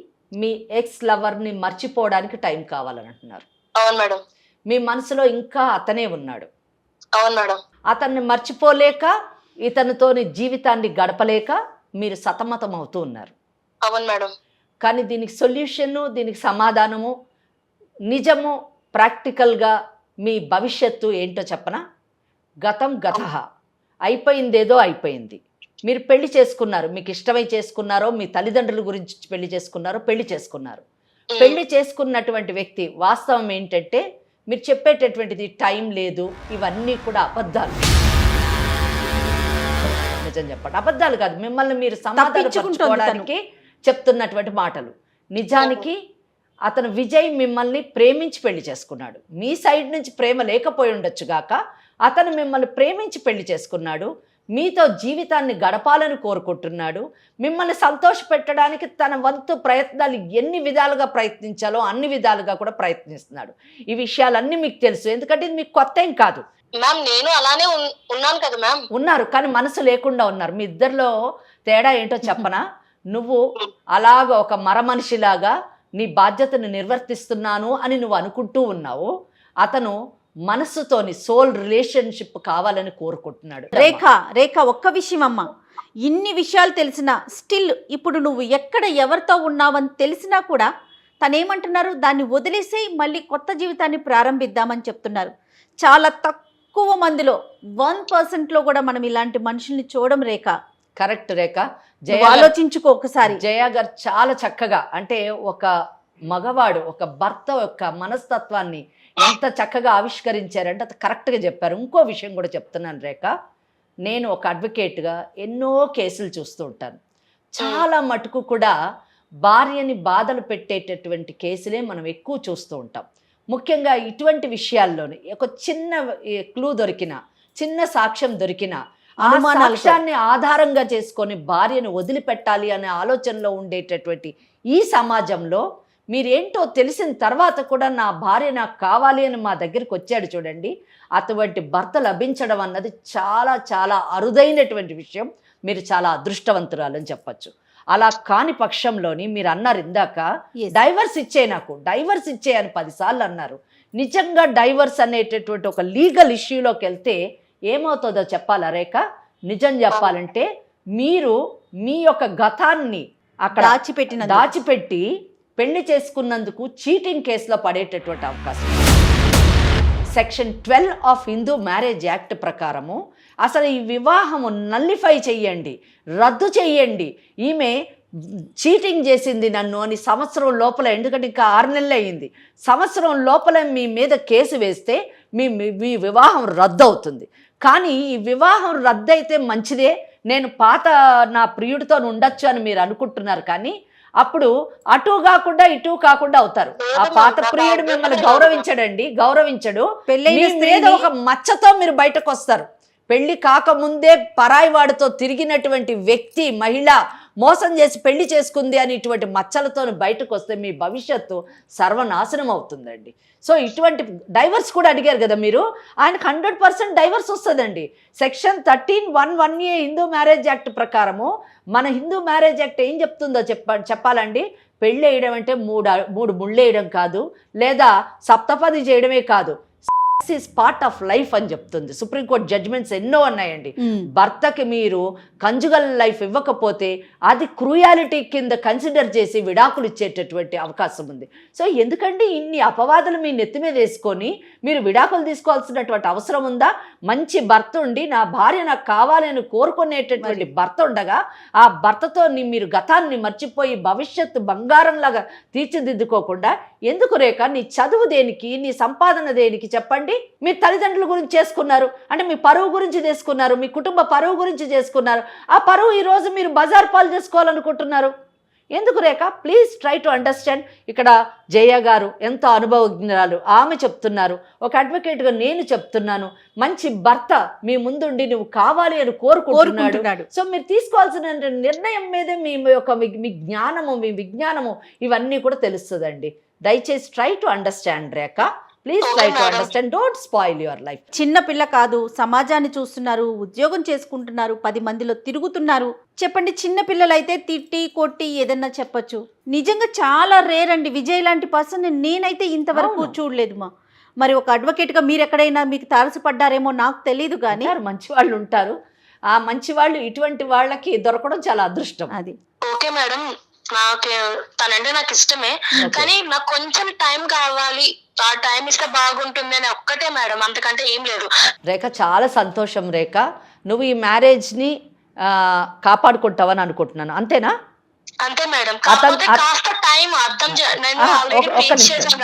మీ ఎక్స్ లవర్ని మర్చిపోవడానికి టైం కావాలని అంటున్నారు. అవును మేడం. మీ మనసులో ఇంకా అతనే ఉన్నాడు. అవును మేడం. అతన్ని మర్చిపోలేక ఇతనితోని జీవితాన్ని గడపలేక మీరు సతమతం అవుతూ ఉన్నారు. అవును మేడం. కానీ దీనికి సొల్యూషను, దీనికి సమాధానము, నిజము, ప్రాక్టికల్గా మీ భవిష్యత్తు ఏంటో చెప్పనా? గతం గతః, అయిపోయిందేదో అయిపోయింది. మీరు పెళ్లి చేసుకున్నారు, మీకు ఇష్టమై చేసుకున్నారో, మీ తల్లిదండ్రుల గురించి పెళ్లి చేసుకున్నారో, పెళ్లి చేసుకున్నారు. పెళ్లి చేసుకున్నటువంటి వ్యక్తి వాస్తవం ఏంటంటే మీరు చెప్పేటటువంటిది టైం లేదు, ఇవన్నీ కూడా అబద్ధాలు. నిజం చెప్పండి, అబద్ధాలు కాదు, మిమ్మల్ని మీరు సమాధానపరచుకోవడానికి చెప్తున్నటువంటి మాటలు. నిజానికి అతను విజయ్ మిమ్మల్ని ప్రేమించి పెళ్లి చేసుకున్నాడు. మీ సైడ్ నుంచి ప్రేమ లేకపోయి ఉండొచ్చు గాక, అతను మిమ్మల్ని ప్రేమించి పెళ్లి చేసుకున్నాడు. మీతో జీవితాన్ని గడపాలని కోరుకుంటున్నాడు. మిమ్మల్ని సంతోష పెట్టడానికి తన వంతు ప్రయత్నాలు ఎన్ని విధాలుగా ప్రయత్నించాలో అన్ని విధాలుగా కూడా ప్రయత్నిస్తున్నాడు. ఈ విషయాలన్నీ మీకు తెలుసు, ఎందుకంటే ఇది మీకు కొత్త ఏం కాదు. మ్యామ్ నేను అలానే ఉన్నాను కదా మ్యామ్. ఉన్నారు, కానీ మనసు లేకుండా ఉన్నారు. మీ ఇద్దరిలో తేడా ఏంటో చెప్పనా? నువ్వు అలాగ ఒక మరమనిషిలాగా నీ బాధ్యతను నిర్వర్తిస్తున్నాను అని నువ్వు అనుకుంటూ ఉన్నావు. అతను మనసుతోని సోల్ రిలేషన్షిప్ కావాలని కోరుకుంటున్నాడు. రేఖ ఒక్క విషయం అమ్మా, ఇన్ని విషయాలు తెలిసినా స్టిల్ ఇప్పుడు నువ్వు ఎక్కడ ఎవరితో ఉన్నావని తెలిసినా కూడా తనేమంటున్నారు, దాన్ని వదిలేసి మళ్ళీ కొత్త జీవితాన్ని ప్రారంభిద్దామని చెప్తున్నారు. చాలా తక్కువ మందిలో 1%లో కూడా మనం ఇలాంటి మనుషుల్ని చూడడం రేఖ. కరెక్ట్ రేఖ. ఆలోచించుకో ఒకసారి. జయ గారు చాలా చక్కగా, అంటే ఒక మగవాడు, ఒక భర్త యొక్క మనస్తత్వాన్ని ఎంత చక్కగా ఆవిష్కరించారంటే అది కరెక్ట్గా చెప్పారు. ఇంకో విషయం కూడా చెప్తున్నాను రేఖ, నేను ఒక అడ్వకేట్గా ఎన్నో కేసులు చూస్తూ ఉంటాను. చాలా మటుకు కూడా భార్యని బాధలు పెట్టేటటువంటి కేసులే మనం ఎక్కువ చూస్తూ ఉంటాం. ముఖ్యంగా ఇటువంటి విషయాల్లోని ఒక చిన్న క్లూ దొరికినా, చిన్న సాక్ష్యం దొరికినా, ఆ సాక్ష్యాన్ని ఆధారంగా చేసుకొని భార్యను వదిలిపెట్టాలి అనే ఆలోచనలో ఉండేటటువంటి ఈ సమాజంలో మీరేంటో తెలిసిన తర్వాత కూడా నా భార్య నాకు కావాలి అని మా దగ్గరికి వచ్చాడు చూడండి, అటువంటి భర్త లభించడం అన్నది చాలా చాలా అరుదైనటువంటి విషయం. మీరు చాలా అదృష్టవంతురాలని చెప్పచ్చు. అలా కాని పక్షంలోని మీరు అన్నారు ఇందాక Yes. డైవర్స్ ఇచ్చే నాకు డైవర్స్ ఇచ్చే అని 10 సార్లు అన్నారు. నిజంగా డైవర్స్ అనేటటువంటి ఒక లీగల్ ఇష్యూలోకి వెళ్తే ఏమవుతుందో చెప్పాలా రేఖ? నిజం చెప్పాలంటే మీరు మీ యొక్క గతాన్ని అక్కడ దాచిపెట్టి పెళ్లి చేసుకున్నందుకు చీటింగ్ కేసులో పడేటటువంటి అవకాశం. Section 12 of Hindu marriage act ప్రకారము అసలు ఈ వివాహము నల్లిఫై చెయ్యండి, రద్దు చెయ్యండి. ఈమె చీటింగ్ చేసింది నన్ను అని సంవత్సరం లోపల, ఎందుకంటే ఇంకా 6 నెలలు అయ్యింది, సంవత్సరం లోపల మీ మీద కేసు వేస్తే మీ వివాహం రద్దు అవుతుంది. కానీ ఈ వివాహం రద్దు అయితే మంచిదే, నేను పాత నా ప్రియుడితో ఉండొచ్చు అని మీరు అనుకుంటున్నారు. కానీ అప్పుడు అటు కాకుండా ఇటు కాకుండా అవుతారు. ఆ పాత ప్రియుడు మిమ్మల్ని గౌరవించడు. మీ మీద ఒక మచ్చతో మీరు బయటకు వస్తారు. పెళ్లి కాకముందే పరాయి వాడితో తిరిగినటువంటి వ్యక్తి, మహిళ మోసం చేసి పెళ్లి చేసుకుంది అని ఇటువంటి మచ్చలతో బయటకు వస్తే మీ భవిష్యత్తు సర్వనాశనం అవుతుందండి. సో ఇటువంటి డైవర్స్ కూడా అడిగారు కదా మీరు, ఆయనకు 100% డైవర్స్ వస్తుందండి. Section 13(1)(1)A Hindu marriage act ప్రకారము, మన హిందూ మ్యారేజ్ యాక్ట్ ఏం చెప్తుందో చెప్పాలండి. పెళ్ళి వేయడం అంటే మూడు ముళ్ళు వేయడం కాదు, లేదా సప్తపది చేయడమే కాదు, ఈస్ పార్ట్ ఆఫ్ లైఫ్ అని చెప్తుంది. సుప్రీంకోర్టు జడ్జ్మెంట్స్ ఎన్నో ఉన్నాయండి. భర్తకి మీరు కంజుగల్ లైఫ్ ఇవ్వకపోతే అది క్రూయాలిటీ కింద కన్సిడర్ చేసి విడాకులు ఇచ్చేటటువంటి అవకాశం ఉంది. సో ఎందుకంటే ఇన్ని అపవాదులు మీ నెత్తి మీద వేసుకొని మీరు విడాకులు తీసుకోవాల్సినటువంటి అవసరం ఉందా? మంచి భర్త ఉండి, నా భార్య నాకు కావాలి అని కోరుకునేటటువంటి భర్త ఉండగా ఆ భర్తతో మీరు గతాన్ని మర్చిపోయి భవిష్యత్తు బంగారంలాగా తీర్చిదిద్దుకోకుండా ఎందుకు రేఖ? నీ చదువు దేనికి, నీ సంపాదన దేనికి చెప్పండి? మీ తల్లిదండ్రుల గురించి చేసుకున్నారు అంటే మీ పరువు గురించి చేసుకున్నారు, మీ కుటుంబ పరువు గురించి చేసుకున్నారు. ఆ పరువు ఈరోజు మీరు బజార్ పాలు చేసుకోవాలనుకుంటున్నారు. ఎందుకు Rekha? Please try to understand. ఇక్కడ జయ గారు ఎంతో అనుభవజ్ఞురాలు, ఆమె చెప్తున్నారు. ఒక అడ్వకేట్గా నేను చెప్తున్నాను, మంచి భర్త మీ ముందుండి నువ్వు కావాలి అని కోరుకుంటున్నాడు. సో మీరు తీసుకోవాల్సిన నిర్ణయం మీదే మీ యొక్క మీ జ్ఞానము, మీ విజ్ఞానము ఇవన్నీ కూడా తెలుస్తుందండి. దయచేసి try to understand Rekha. Please try to understand, don't spoil your life. చిన్న పిల్ల కాదు, సమాజాన్ని చూస్తున్నారు, ఉద్యోగం చేసుకుంటున్నారు, 10 మందిలో తిరుగుతున్నారు. చెప్పండి, చిన్న పిల్లలైతే తిట్టి కొట్టి ఏదన్నా చెప్పచ్చు. నిజంగా చాలా రేర్ అండి. విజయ్ లాంటి పర్సన్ నేనైతే ఇంతవరకు చూడలేదు మా. మరి ఒక అడ్వకేట్గా మీరు ఎక్కడైనా మీకు తారసపడ్డారేమో నాకు తెలియదు, కానీ మంచి వాళ్ళు ఉంటారు. ఆ మంచి వాళ్ళు ఇటువంటి వాళ్ళకి దొరకడం చాలా అదృష్టం. అది ఓకే మేడం, తనంటే నాకు ఇష్టమే, కానీ నాకు కొంచెం టైం కావాలి, ఆ టైం ఇస్తే బాగుంటుంది అని ఒక్కటే మేడం, అంతకంటే ఏం లేదు. రేఖ చాలా సంతోషం రేఖ, నువ్వు ఈ మ్యారేజ్ని కాపాడుకుంటావని అనుకుంటున్నాను. అంతేనా? అంతే మేడం. కాకపోతే కాస్త టైం అర్థం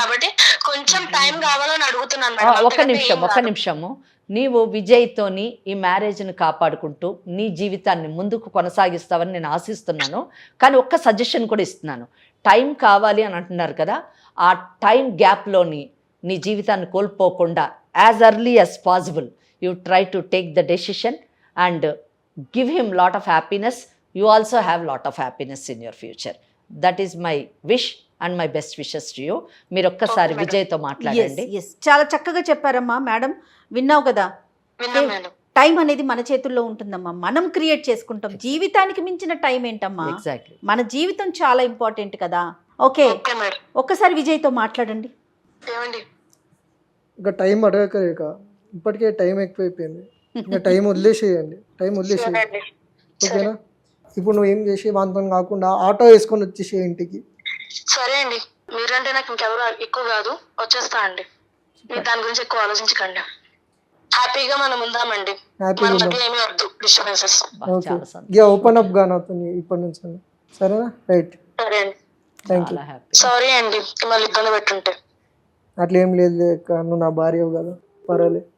కాబట్టి కొంచెం టైం కావాలని అడుగుతున్నాను మేడం. ఒక్క నిమిషము. నీవు విజయ్తోని ఈ మ్యారేజ్ని కాపాడుకుంటూ నీ జీవితాన్ని ముందుకు కొనసాగిస్తావని నేను ఆశిస్తున్నాను. కానీ ఒక్క సజెషన్ కూడా ఇస్తున్నాను. టైం కావాలి అని అంటున్నారు కదా, ఆ టైం గ్యాప్లోని నీ జీవితాన్ని కోల్పోకుండా as early as possible you try to take the decision and give him lot of happiness. You also have lot of happiness in your future. That is my wish and my best wishes to you. మీరు ఒక్కసారి విజయ్తో మాట్లాడండి. చాలా చక్కగా చెప్పారమ్మా. Madam విన్నావు కదా, time అనేది మన చేతుల్లో ఉంటుందమ్మా, మనం క్రియేట్ చేసుకుంటాం. జీవితానికి మించిన టైం ఏంటమ్మా? ఎగ్జాక్ట్లీ, మన జీవితం చాలా ఇంపార్టెంట్ కదా. ఓకే, ఒక్కసారి విజయ్తో మాట్లాడండి. ఇంకా టైం అడగక, ఇప్పటికే టైం ఎక్కువైపోయింది, ఇంకా టైం వదిలేసేయండి, ఓకేనా? ఇప్పుడు నువ్వు ఏం చేసి వాంతో కాకుండా ఆటో వేసుకొని వచ్చేసి ఇంటికి. సరే అండి, మీరంటే నాకు ఇంకెవరు ఎక్కువ కాదు, వచ్చేస్తా అండి. మీరు దాని గురించి ఎక్కువ ఆలోచించకండి, హ్యాపీగా మనం ఉందామండి. ఏమీ వద్దు డిస్టర్బెన్సెస్. ఓపెన్ అప్ గా నాతో ఇప్పటి నుంచి, సరేనా? రైట్, సరే అండి, థ్యాంక్ యూ. సారీ అండి మిమ్మల్ని ఇబ్బంది పెట్టుంటే. అట్లా ఏం లేదు, నువ్వు నా భార్య కదా, పర్వాలేదు,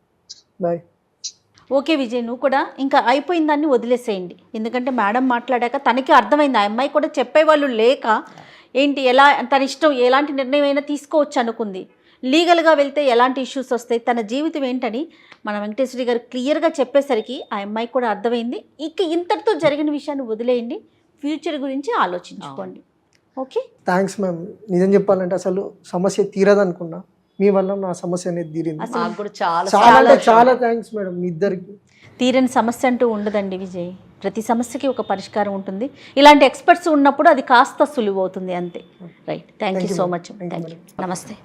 బాయ్. ఓకే విజయ్, నువ్వు కూడా ఇంకా అయిపోయిన దాన్ని వదిలేసేయండి. ఎందుకంటే మేడం మాట్లాడాక తనకి అర్థమైంది, ఆ అమ్మాయి కూడా చెప్పేవాళ్ళు లేక ఏంటి ఎలా తన ఇష్టం ఎలాంటి నిర్ణయం అయినా తీసుకోవచ్చు అనుకుంది. లీగల్గా వెళ్తే ఎలాంటి ఇష్యూస్ వస్తాయి, తన జీవితం ఏంటని మన వెంకటేశ్వరి గారు క్లియర్గా చెప్పేసరికి ఆ అమ్మాయి కూడా అర్థమైంది. ఇక ఇంతటితో జరిగిన విషయాన్ని వదిలేయండి, ఫ్యూచర్ గురించి ఆలోచించుకోండి. Okay, thanks ma'am. నిజం చెప్పాలంటే అసలు సమస్య తీరదనుకున్నా, మీ వల్ల నా సమస్య అనేది తీరింది. చాలా చాలా థ్యాంక్స్ మేడం, మీ ఇద్దరికి. తీరని సమస్య అంటూ ఉండదండి విజయ్. ప్రతి సమస్యకి ఒక పరిష్కారం ఉంటుంది. ఇలాంటి ఎక్స్పర్ట్స్ ఉన్నప్పుడు అది కాస్త సులువు అవుతుంది అంతే. Right, thank you so much. Thank you. నమస్తే.